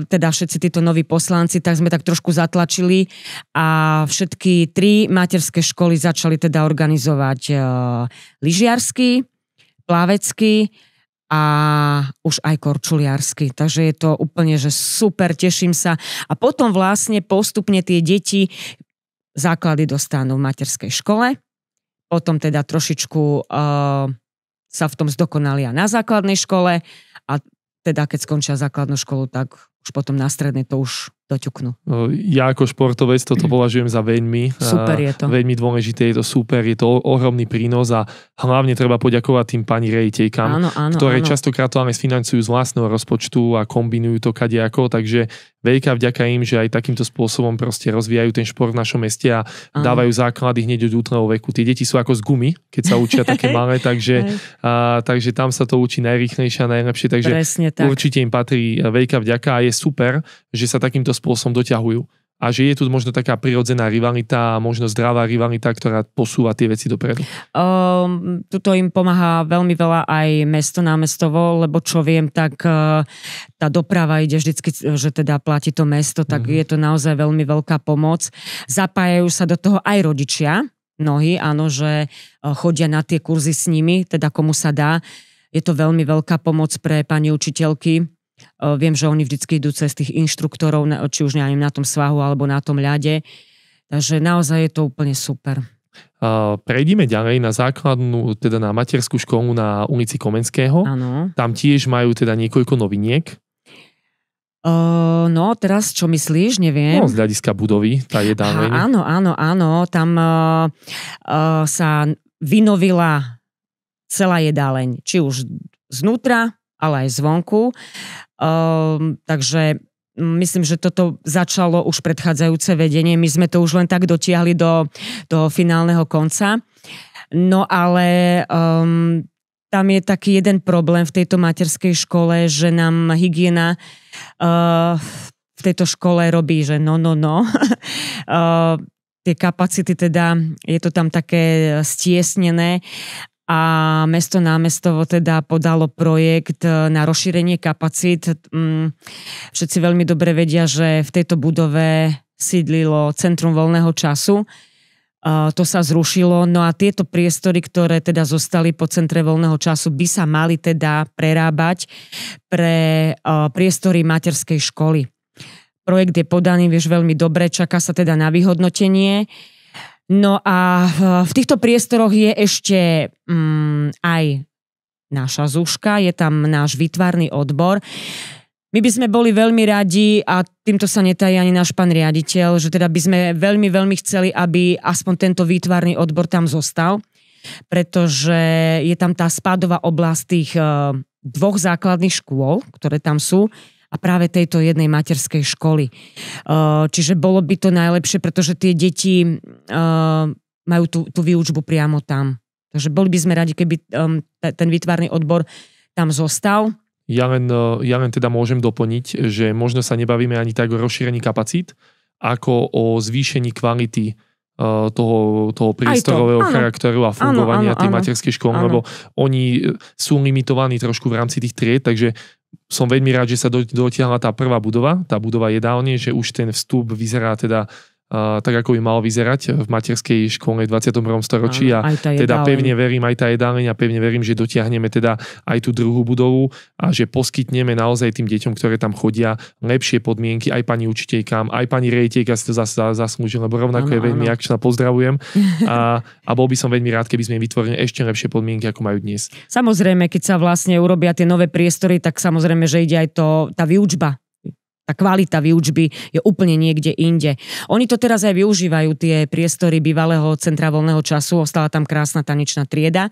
teda všetci títo noví poslanci, tak sme tak trošku zatlačili a všetky 3 materské školy začali teda organizovať lyžiarsky, plavecký a už aj korčuliarsky. Takže je to úplne, že super, teším sa. A potom vlastne postupne tie deti základy dostanú v materskej škole, potom teda trošičku sa v tom zdokonalia na základnej škole a teda keď skončia základnú školu, tak už potom na strednej to už doťuknú. Ja ako športovec toto považujem za veľmi, super je to. Veľmi dôležité, je to super, je to ohromný prínos a hlavne treba poďakovať tým pani riaditeľkám, ktoré častokrát to ale sfinancujú z vlastného rozpočtu a kombinujú to kadejako, takže veľká vďaka im, že aj takýmto spôsobom proste rozvíjajú ten šport v našom meste a dávajú základy hneď od útleho veku. Tie deti sú ako z gumy, keď sa učia také malé, takže tam sa to učí najrýchlejšie a najlepšie, takže určite im patrí veľká vďaka a je super, že sa takýmto spôsobom doťahujú. A že je tu možno taká prirodzená rivalita, možno zdravá rivalita, ktorá posúva tie veci dopredu. Tuto im pomáha veľmi veľa aj mesto námestovo, lebo čo viem, tak tá doprava ide vždycky, že teda platí to mesto, tak je to naozaj veľmi veľká pomoc. Zapájajú sa do toho aj rodičia, mnohí, áno, že chodia na tie kurzy s nimi, teda komu sa dá. Je to veľmi veľká pomoc pre pani učiteľky. Viem, že oni vždycky idú cez tých inštruktorov, či už neviem, na tom svahu alebo na tom ľade. Takže naozaj je to úplne super. Prejdime ďalej na základnú, teda na materskú školu na ulici Komenského. Áno. Tam tiež majú teda niekoľko noviniek. No, teraz čo myslíš? Neviem. No, z hľadiska budovy, tá jedálne. Áno. Tam sa vynovila celá jedáleň. Či už znútra, ale aj zvonku. Takže myslím, že toto začalo už predchádzajúce vedenie. My sme to už len tak dotiahli do finálneho konca. No ale tam je taký jeden problém v tejto materskej škole, že nám hygiena v tejto škole robí, že no. Tie kapacity teda, je to tam také stiesnené a mesto námestovo teda podalo projekt na rozšírenie kapacít. Všetci veľmi dobre vedia, že v tejto budove sídlilo Centrum voľného času. To sa zrušilo, no a tieto priestory, ktoré teda zostali po Centre voľného času, by sa mali teda prerábať pre priestory materskej školy. Projekt je podaný, vieš, veľmi dobre, čaká sa teda na vyhodnotenie. No a v týchto priestoroch je ešte aj naša Zúška, je tam náš výtvarný odbor. My by sme boli veľmi radi, a týmto sa netají ani náš pán riaditeľ, že teda by sme veľmi, veľmi chceli, aby aspoň tento výtvarný odbor tam zostal, pretože je tam tá spádová oblasť tých dvoch základných škôl, ktoré tam sú, a práve tejto jednej materskej školy. Čiže bolo by to najlepšie, pretože tie deti majú tú výučbu priamo tam. Takže boli by sme radi, keby ten výtvarný odbor tam zostal. Ja len teda môžem doplniť, že možno sa nebavíme ani tak o rozšírení kapacít, ako o zvýšení kvality toho priestorového charakteru a fungovania tej materskej školy, lebo oni sú limitovaní trošku v rámci tých tried, takže som veľmi rád, že sa dotiahla tá prvá budova, tá budova jedálne, že už ten vstup vyzerá teda tak, ako by mal vyzerať v materskej škole v 21. storočí a teda pevne verím aj tá jedáleň a pevne verím, že dotiahneme teda aj tú druhú budovu a že poskytneme naozaj tým deťom, ktoré tam chodia, lepšie podmienky, aj pani učiteľkám, aj pani riaditeľka si to zaslúži, lebo rovnako je veľmi akčná, pozdravujem a bol by som veľmi rád, keby sme vytvorili ešte lepšie podmienky, ako majú dnes. Samozrejme, keď sa vlastne urobia tie nové priestory, tak samozrejme, že ide aj tá výučba. Tá kvalita výučby je úplne niekde inde. Oni to teraz aj využívajú, tie priestory bývalého Centra voľného času, ostala tam krásna tanečná trieda,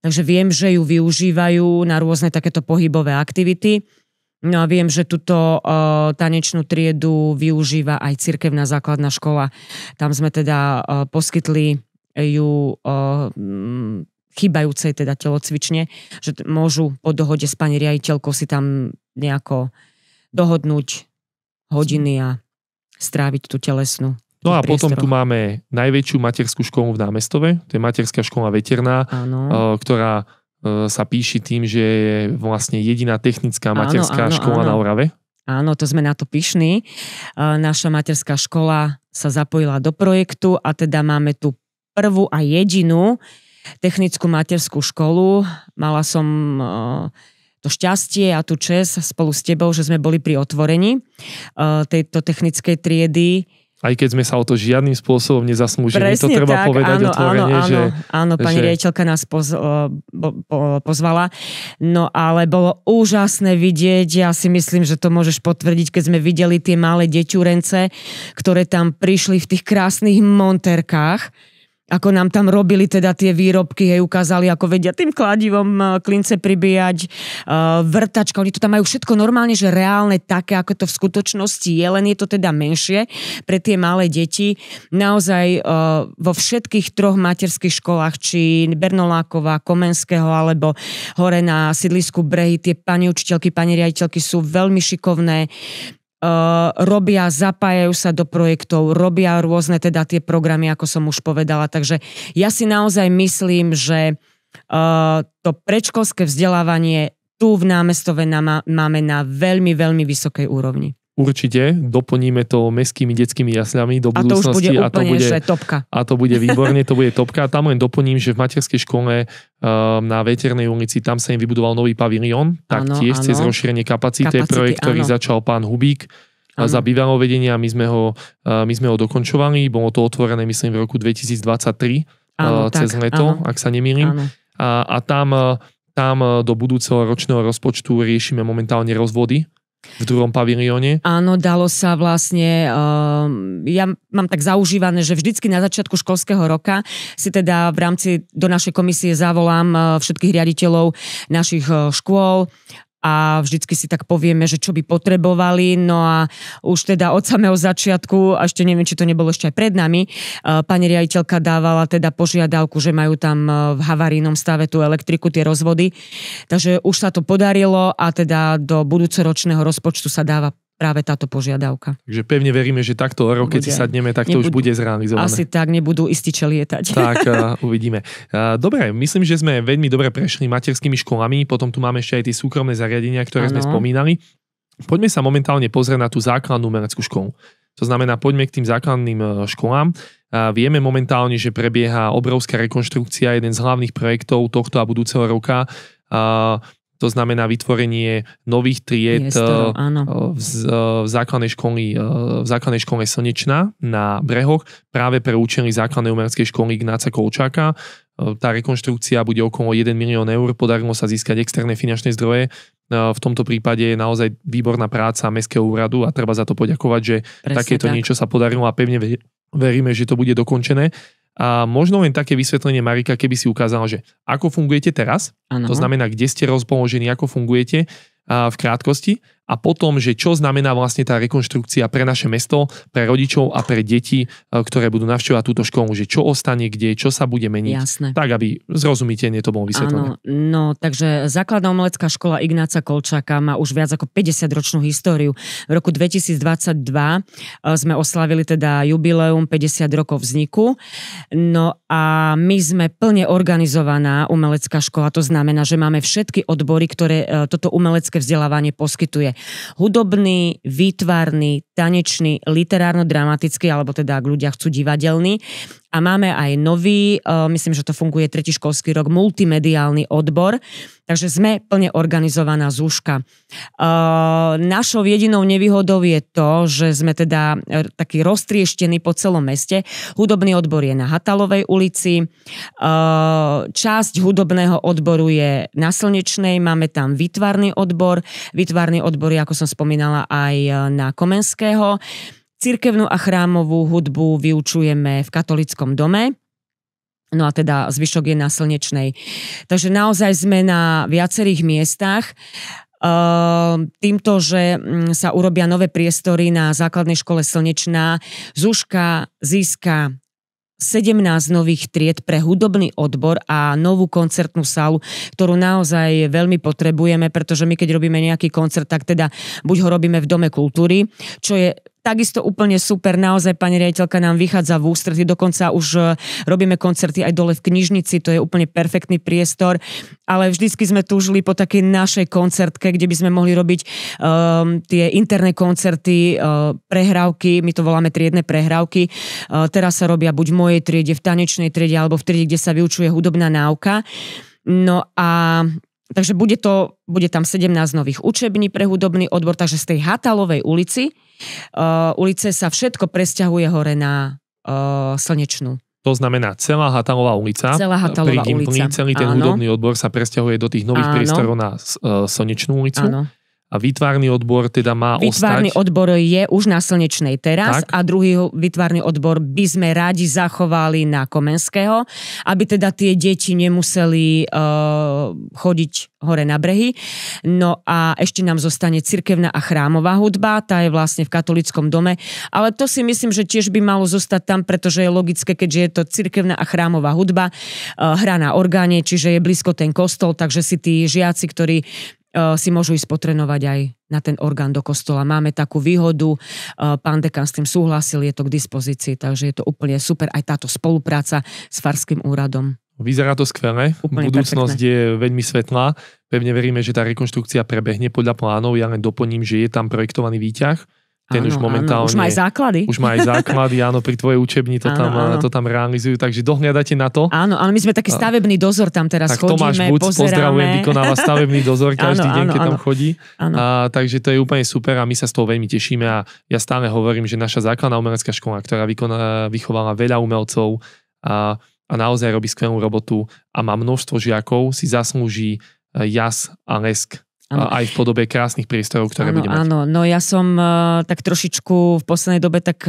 takže viem, že ju využívajú na rôzne takéto pohybové aktivity. No a viem, že túto tanečnú triedu využíva aj cirkevná základná škola. Tam sme teda poskytli ju chýbajúcej teda telocvične, že môžu po dohode s pani riaditeľkou si tam nejako dohodnúť hodiny a stráviť tú telesnú. No a potom tu máme najväčšiu materskú školu v Námestove, to je materská škola veterná, ktorá sa píši tým, že je vlastne jediná technická materská škola na Orave. Áno, to sme na to pyšní. Naša materská škola sa zapojila do projektu a teda máme tu prvú a jedinú technickú materskú školu. Mala som to šťastie a tú česť spolu s tebou, že sme boli pri otvorení tejto technickej triedy Aj keď sme sa o to žiadnym spôsobom nezaslúžili. Presne to treba tak, povedať otvorene, že... Áno, pani riaditeľka nás pozvala. No ale bolo úžasné vidieť, ja si myslím, že to môžeš potvrdiť, keď sme videli tie malé deťurence, ktoré tam prišli v tých krásnych monterkách, ako nám tam robili teda tie výrobky, ukázali, ako vedia tým kladivom klince pribíjať, vrtačka, oni to tam majú všetko normálne, že reálne také, ako to v skutočnosti je, len je to teda menšie pre tie malé deti. Naozaj vo všetkých 3 materských školách, či Bernoláková, Komenského, alebo hore na sídlisku Brehy, tie pani učiteľky, pani riaditeľky sú veľmi šikovné, robia, zapájajú sa do projektov, robia rôzne teda tie programy, ako som už povedala. Takže ja si naozaj myslím, že to predškolské vzdelávanie tu v Námestove máme na veľmi, veľmi vysokej úrovni. Určite, doplníme to mestskými detskými jasľami do budúcnosti. A to už bude úplne, že topka. A to bude výborne, to bude topka. Tam len doplním, že v materskej škole na Veternej ulici, tam sa im vybudoval nový pavilón, tak tiež cez rozšírenie kapacity. Projekt, ktorý začal pán Hubík za bývalého vedenia, my sme ho dokončovali, bolo to otvorené, myslím, v roku 2023 cez leto, ak sa nemýlim. A tam do budúceho ročného rozpočtu riešime momentálne rozvody v druhom pavilóne. Áno, dalo sa vlastne, ja mám tak zaužívané, že vždycky na začiatku školského roka si teda v rámci do našej komisie zavolám všetkých riaditeľov našich škôl a vždycky si tak povieme, že čo by potrebovali, no a už teda od samého začiatku, a ešte neviem, či to nebolo ešte aj pred nami, pani riaditeľka dávala teda požiadavku, že majú tam v havarijnom stave tú elektriku, tie rozvody, takže už sa to podarilo a teda do budúcoročného rozpočtu sa dáva práve táto požiadavka. Takže pevne veríme, že takto o rok, keď si sadneme, tak to už bude zrealizované. Asi tak, nebudú ističe lietať. Tak, uvidíme. Dobre, myslím, že sme veľmi dobre prešli materskými školami, potom tu máme ešte aj tie súkromné zariadenia, ktoré sme spomínali. Poďme sa momentálne pozrieť na tú základnú umeleckú školu. To znamená, poďme k tým základným školám. Vieme momentálne, že prebieha obrovská rekonštrukcia, jeden z hlavných projektov tohto a budúceho roka. To znamená vytvorenie nových tried v základnej škole Slnečná na Brehoch práve pre účely základnej umeleckej školy Ignáca Kolčáka. Tá rekonštrukcia bude okolo 1 milión eur, podarilo sa získať externé finančné zdroje. V tomto prípade je naozaj výborná práca Mestského úradu a treba za to poďakovať, že takéto niečo sa podarilo a pevne veríme, že to bude dokončené. A možno len také vysvetlenie, Marika, keby si ukázala, že ako fungujete teraz, to znamená, kde ste rozpoložení, ako fungujete v krátkosti a potom, že čo znamená vlastne tá rekonštrukcia pre naše mesto, pre rodičov a pre deti, ktoré budú navštevovať túto školu, že čo ostane kde, čo sa bude meniť. Jasné. Tak, aby zrozumiteľne to bolo vysvetlené. Áno, no takže základná umelecká škola Ignáca Kolčáka má už viac ako 50-ročnú históriu. V roku 2022 sme oslavili teda jubileum 50 rokov vzniku. No a my sme plne organizovaná umelecká škola, to znamená, že máme všetky odbory, ktoré toto umelecké vzdelávanie poskytuje. Hudobný, výtvarný, tanečný, literárno-dramatický, alebo teda ak ľudia chcú divadelný. A máme aj nový, myslím, že to funguje 3. školský rok, multimediálny odbor, takže sme plne organizovaná zúška. Našou jedinou nevýhodou je to, že sme teda taký roztrieštení po celom meste. Hudobný odbor je na Hatalovej ulici, časť hudobného odboru je na Slnečnej, máme tam výtvarný odbor je, ako som spomínala, aj na Komenského. Cirkevnú a chrámovú hudbu vyučujeme v katolíckom dome, no a teda zvyšok je na Slnečnej. Takže naozaj sme na viacerých miestach. Týmto, že sa urobia nové priestory na základnej škole Slnečná, zúška získa 17 nových tried pre hudobný odbor a novú koncertnú sálu, ktorú naozaj veľmi potrebujeme, pretože my keď robíme nejaký koncert, tak teda buď ho robíme v Dome kultúry, čo je takisto úplne super, naozaj pani riaditeľka nám vychádza v ústrety, dokonca už robíme koncerty aj dole v knižnici, to je úplne perfektný priestor, ale vždycky sme túžili po takej našej koncertke, kde by sme mohli robiť tie interné koncerty, prehrávky, my to voláme triedne prehrávky, teraz sa robia buď v mojej triede, v tanečnej triede, alebo v triede, kde sa vyučuje hudobná náuka. No a takže bude tam 17 nových učební pre hudobný odbor, takže z tej Hatalovej ulici ulice sa všetko presťahuje hore na Slnečnú. To znamená celá Hatalová ulica. Celá ulica. Celý ten hudobný odbor sa presťahuje do tých nových priestorov na Slnečnú ulicu. Áno. A výtvarný odbor teda má Výtvarný ostať... odbor je už na Slnečnej teraz a druhý výtvarný odbor by sme radi zachovali na Komenského, aby teda tie deti nemuseli chodiť hore na brehy. No a ešte nám zostane cirkevná a chrámová hudba, tá je vlastne v katolíckom dome, ale to si myslím, že tiež by malo zostať tam, pretože je logické, keďže je to cirkevná a chrámová hudba, hrá na orgáne, čiže je blízko ten kostol, takže si tí žiaci, ktorí si môžu ísť potrenovať aj na ten orgán do kostola. Máme takú výhodu, pán dekan s tým súhlasil, je to k dispozícii, takže je to úplne super aj táto spolupráca s farským úradom. Vyzerá to skvelé, budúcnosť je veľmi svetlá, pevne veríme, že tá rekonštrukcia prebehne podľa plánov, ja len doplním, že je tam projektovaný výťah, ten už momentálne... Už má aj základy. Už má aj základy, áno, pri tvojej učebni to tam realizujú, takže dohľadáte na to. Áno, ale my sme taký stavebný dozor tam teraz tak chodíme, Tomáš Buc, pozdravujem, vykonáva stavebný dozor každý deň, keď tam chodí. Takže to je úplne super a my sa z toho veľmi tešíme a ja stále hovorím, že naša základná umelecká škola, ktorá vychovala veľa umelcov a naozaj robí skvelú robotu a má množstvo žiakov, si zaslúži jas a lesk. Aj v podobe krásnych priestorov, ktoré budeme mať. Áno, no ja som tak trošičku v poslednej dobe tak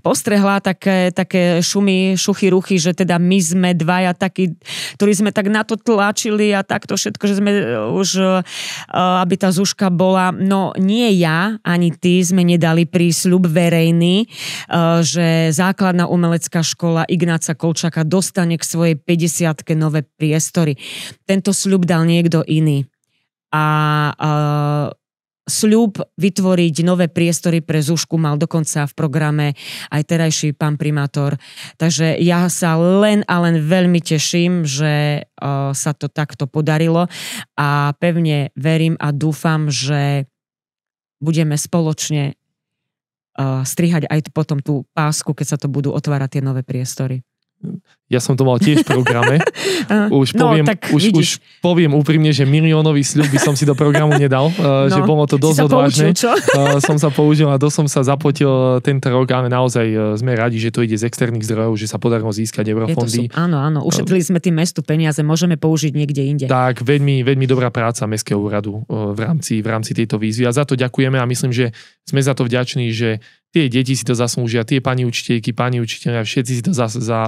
postrehla také šuchy, ruchy, že teda my sme dvaja takí, ktorí sme tak na to tlačili a takto všetko, že sme už, aby tá Zuzka bola, no nie ja, ani ty sme nedali prísľub verejný, že základná umelecká škola Ignáca Kolčaka dostane k svojej 50-ke nové priestory. Tento sľub dal niekto iný. A sľub vytvoriť nové priestory pre Zuzku mal dokonca v programe aj terajší pán primátor. Takže ja sa len veľmi teším, že sa to takto podarilo a pevne verím a dúfam, že budeme spoločne strihať aj potom tú pásku, keď sa to budú otvárať tie nové priestory. Ja som to mal tiež v programe. Už poviem úprimne, že miliónový sľub by som si do programu nedal, že bolo to dosť odvážne. Som sa použil a dosť som sa zapotil tento rok, ale naozaj sme radi, že to ide z externých zdrojov, že sa podarilo získať eurofondy. Áno, ušetrili sme tým mestu peniaze, môžeme použiť niekde inde. Tak, veľmi, veľmi dobrá práca Mestského úradu v rámci tejto výzvy a za to ďakujeme a myslím, že sme za to vďační, že tie deti si to zaslúžia, tie pani učiteľky, pani učiteľia, všetci si to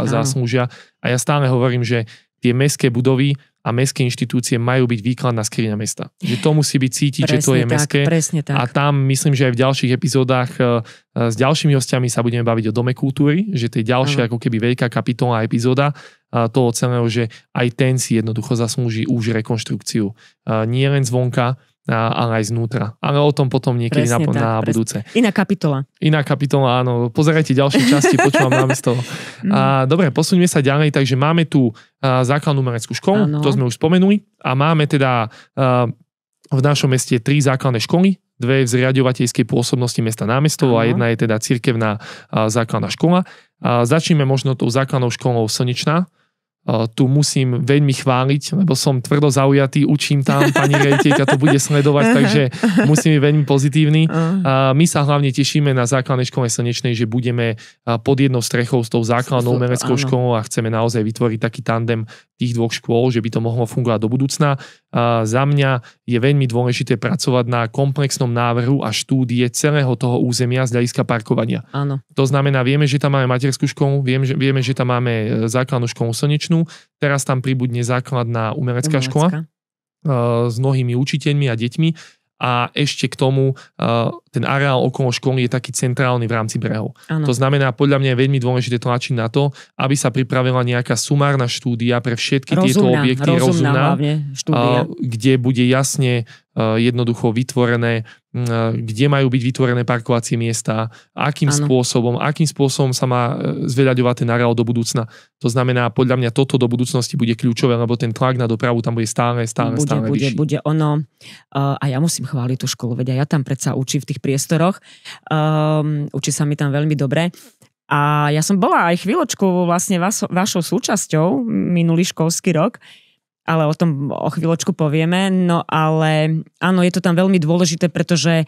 zaslúžia. A ja stále hovorím, že tie mestské budovy a mestské inštitúcie majú byť výkladná skriňa mesta. Že to musí byť cítiť, presne že to je mestské. A tam myslím, že aj v ďalších epizódach s ďalšími hostiami sa budeme baviť o Dome kultúry, že to je ďalšia ako keby veľká kapitola epizóda toho celého, že aj ten si jednoducho zaslúži už rekonštrukciu. Nie len zvonka, ale aj znútra. Ale o tom potom niekedy na budúce. Iná kapitola, áno. Pozerajte ďalšie časti, počúvam máme z toho. Dobre, posuňme sa ďalej, takže máme tu základnú umeleckú školu, to sme už spomenuli, a máme teda v našom meste 3 základné školy, 2 v zriaďovateľskej pôsobnosti mesta Námestovo a jedna je teda cirkevná základná škola. Začneme možno tou základnou školou Slnečná. Tu musím veľmi chváliť, lebo som tvrdo zaujatý, učím tam, pani riaditeľka to bude sledovať, takže musím byť veľmi pozitívny. My sa hlavne tešíme na základnej škole Slnečnej, že budeme pod jednou strechou s tou základnou umeleckou školou a chceme naozaj vytvoriť taký tandem tých 2 škôl, že by to mohlo fungovať do budúcna. Za mňa je veľmi dôležité pracovať na komplexnom návrhu a štúdie celého toho územia z hľadiska parkovania. Áno. To znamená, vieme, že tam máme materskú školu, vieme, že tam máme základnú školu Slnečnú, teraz tam pribudne základná umelecká škola s mnohými učiteľmi a deťmi a ešte k tomu ten areál okolo školy je taký centrálny v rámci brehov. Ano. To znamená, podľa mňa je veľmi dôležité tlačiť na to, aby sa pripravila nejaká sumárna štúdia pre všetky tieto objekty, rozumná kde bude jasne jednoducho vytvorené, kde majú byť vytvorené parkovacie miesta, akým spôsobom sa má zveľaďovať ten areál do budúcna. To znamená, podľa mňa toto do budúcnosti bude kľúčové, lebo ten tlak na dopravu tam bude stále vyšší. Bude ono. A ja musím chváliť tú školu, veď ja tam predsa učím v tých priestoroch. Učí sa mi tam veľmi dobre. A ja som bola aj chvíľočku vlastne vašou súčasťou minulý školský rok, ale o tom o chvíľočku povieme. No ale áno, je to tam veľmi dôležité, pretože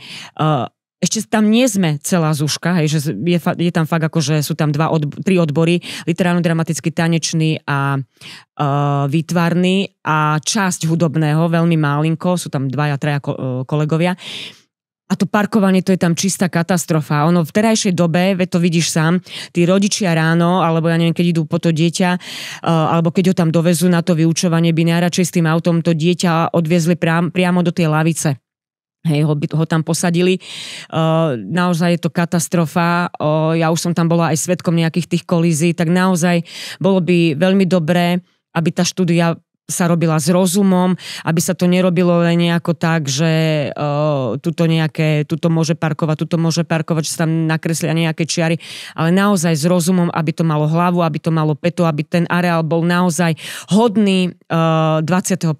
ešte tam nie sme celá Zuška, hej, že je tam fakt ako, že sú tam 3 odbory, literárno-dramatický, tanečný a výtvarný a časť hudobného, veľmi málinko, sú tam 2-3 kolegovia. A to parkovanie, to je tam čistá katastrofa. Ono v terajšej dobe, veď to vidíš sám, tí rodičia ráno, alebo ja neviem, keď idú po to dieťa, alebo keď ho tam dovezú na to vyučovanie, by najradšej s tým autom to dieťa odviezli priamo do tej lavice. Hej, ho tam posadili. Naozaj je to katastrofa. Ja už som tam bola aj svedkom nejakých tých kolízií, tak naozaj bolo by veľmi dobré, aby tá štúdia sa robila s rozumom, aby sa to nerobilo len nejako tak, že tuto môže parkovať, že sa tam nakreslia nejaké čiary, ale naozaj s rozumom, aby to malo hlavu, aby to malo petu, aby ten areál bol naozaj hodný 21.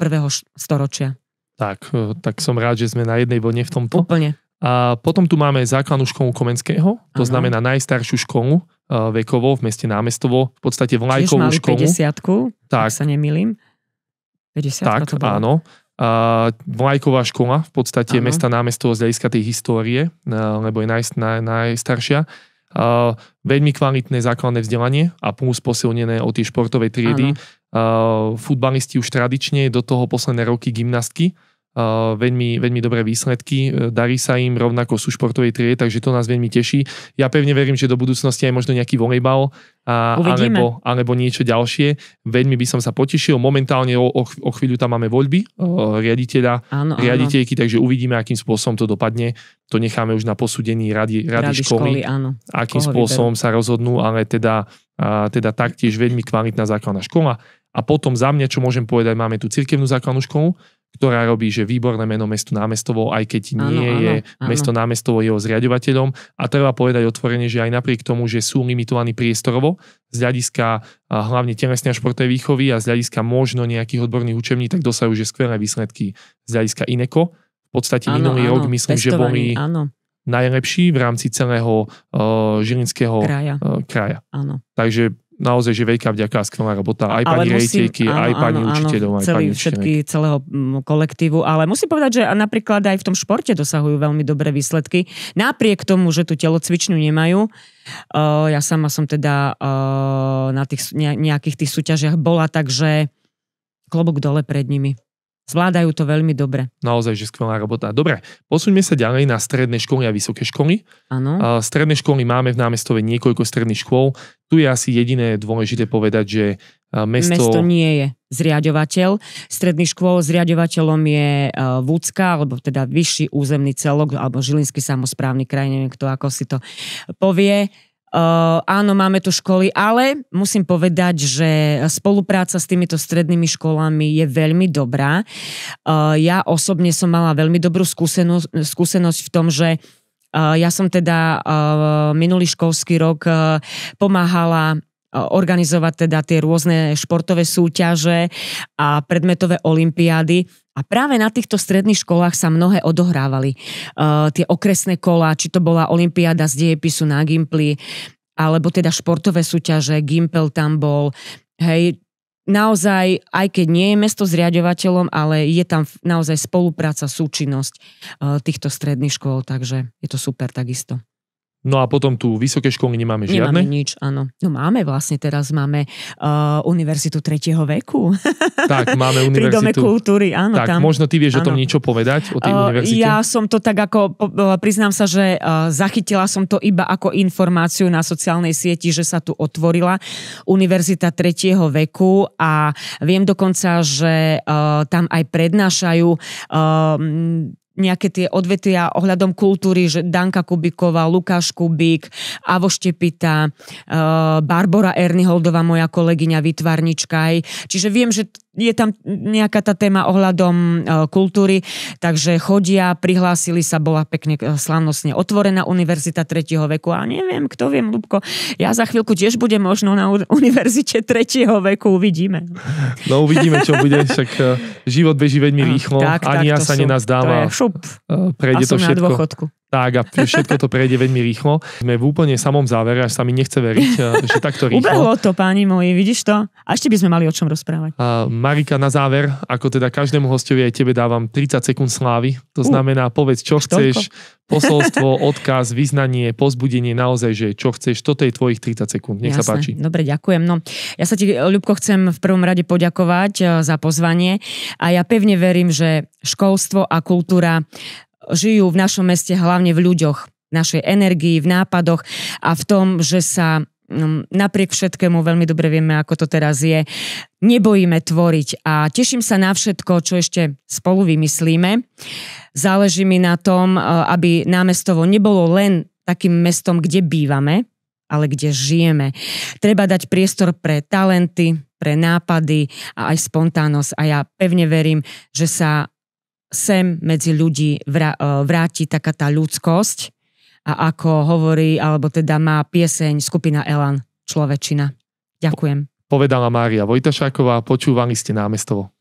storočia. Tak som rád, že sme na jednej vlne v tomto. Úplne. A potom tu máme základnú školu Komenského, to znamená najstaršiu školu vekovo v meste Námestovo, v podstate vlajkovú školu. Tiež mali 50-ku, tak sa nemýlim. 50 to bolo. Áno. Vlajková škola v podstate mesta Námestovo z hľadiska tej histórie, lebo je najstaršia. Veľmi kvalitné základné vzdelanie a plus posilnené o tie športové triedy. Futbalisti už tradične, do toho posledné roky gymnastky. Veľmi, veľmi dobré výsledky, darí sa im, rovnako sú športovej triede, takže to nás veľmi teší. Ja pevne verím, že do budúcnosti aj možno nejaký volejbal alebo niečo ďalšie. Veľmi by som sa potešil. Momentálne o chvíľu tam máme voľby riaditeľa, riaditeľky, takže uvidíme, akým spôsobom to dopadne. To necháme už na posúdení rady školy, akým spôsobom sa rozhodnú, ale teda taktiež veľmi kvalitná základná škola. A potom za mňa, čo môžem povedať, máme tu cirkevnú základnú školu, ktorá robí, že výborné meno mestu Námestovo, aj keď nie je mesto Námestovo jeho zriaďovateľom. A treba povedať otvorene, že aj napriek tomu, že sú limitovaní priestorovo, z hľadiska hlavne telesnej a športovej výchovy a z hľadiska možno nejakých odborných učební, tak dosahujú že skvelé výsledky z hľadiska INECO. V podstate minulý rok myslím, že boli najlepší v rámci celého Žilinského kraja. Takže naozaj, že veľká vďaka a skvelá robota. Aj pani rejiteľky, aj pani učiteľov, aj pani učiteľky. Celého kolektívu. Ale musím povedať, že napríklad aj v tom športe dosahujú veľmi dobré výsledky. Napriek tomu, že tu telocvičňu nemajú. Ja sama som teda na tých nejakých tých súťažiach bola, takže klobúk dole pred nimi. Zvládajú to veľmi dobre. Naozaj, že skvelá robota. Dobre, posuňme sa ďalej na stredné školy a vysoké školy. Áno. Stredné školy máme v Námestove niekoľko stredných škôl. Tu je asi jediné dôležité povedať, že mesto nie je zriaďovateľ. Stredných škôl zriaďovateľom je Vúcka, alebo teda vyšší územný celok, alebo Žilinský samosprávny kraj, neviem kto ako si to povie. Áno, máme tu školy, ale musím povedať, že spolupráca s týmito strednými školami je veľmi dobrá. Ja osobne som mala veľmi dobrú skúsenosť v tom, že ja som teda minulý školský rok pomáhala organizovať teda tie rôzne športové súťaže a predmetové olympiády. A práve na týchto stredných školách sa mnohé odohrávali. Tie okresné kolá, či to bola olympiáda z dejepisu na Gimply, alebo teda športové súťaže, Gimpel tam bol. Hej, naozaj, aj keď nie je mesto zriaďovateľom, ale je tam naozaj spolupráca, súčinnosť týchto stredných škôl, takže je to super takisto. No a potom tu vysoké školy nemáme žiadne? Nemáme nič, áno. No máme vlastne, teraz máme Univerzitu 3. veku. Tak, máme Univerzitu. Pri Dome kultúry, áno. Tak, tam, možno ty vieš o tom niečo povedať, o tej univerzite? Ja som to tak ako, priznám sa, že zachytila som to iba ako informáciu na sociálnej sieti, že sa tu otvorila Univerzita 3. veku a viem dokonca, že tam aj prednášajú nejaké tie odvetvia ohľadom kultúry, že Danka Kubíková, Lukáš Kubík, Avo Štepita, Barbora Erniholdová, moja kolegyňa, výtvarnička. Čiže viem, že je tam nejaká tá téma ohľadom kultúry, takže chodia, prihlásili sa, bola pekne slávnostne otvorená Univerzita 3. veku a neviem, kto viem, Ľubko, ja za chvíľku tiež budem možno na Univerzite 3. veku, uvidíme. No uvidíme, čo bude, však život beží veľmi rýchlo, ani ja sa nenazdáva. Prejde to všetko. Tak a všetko to prejde veľmi rýchlo. Sme v úplne samom závere, až sa mi nechce veriť, že takto rýchlo. Ubehlo to, páni moji, vidíš to? A ešte by sme mali o čom rozprávať. Marika, na záver, ako teda každému hostovi aj tebe dávam 30 sekúnd slávy. To znamená, povedz, čo chceš, posolstvo, odkaz, vyznanie, povzbudenie, naozaj, že čo chceš, toto je tvojich 30 sekúnd. Nech sa páči. Dobre, ďakujem. No, ja sa ti, Ľubko, chcem v prvom rade poďakovať za pozvanie a ja pevne verím, že školstvo a kultúra žijú v našom meste hlavne v ľuďoch, v našej energii, v nápadoch a v tom, že sa napriek všetkému, veľmi dobre vieme, ako to teraz je, nebojíme tvoriť a teším sa na všetko, čo ešte spolu vymyslíme. Záleží mi na tom, aby námestovo nebolo len takým mestom, kde bývame, ale kde žijeme. Treba dať priestor pre talenty, pre nápady a aj spontánnosť a ja pevne verím, že sa sem medzi ľudí vráti taká tá ľudskosť a ako hovorí, alebo teda má pieseň skupina Elan, Človečina. Ďakujem. Povedala Mária Vojtašáková, počúvali ste Námestovo.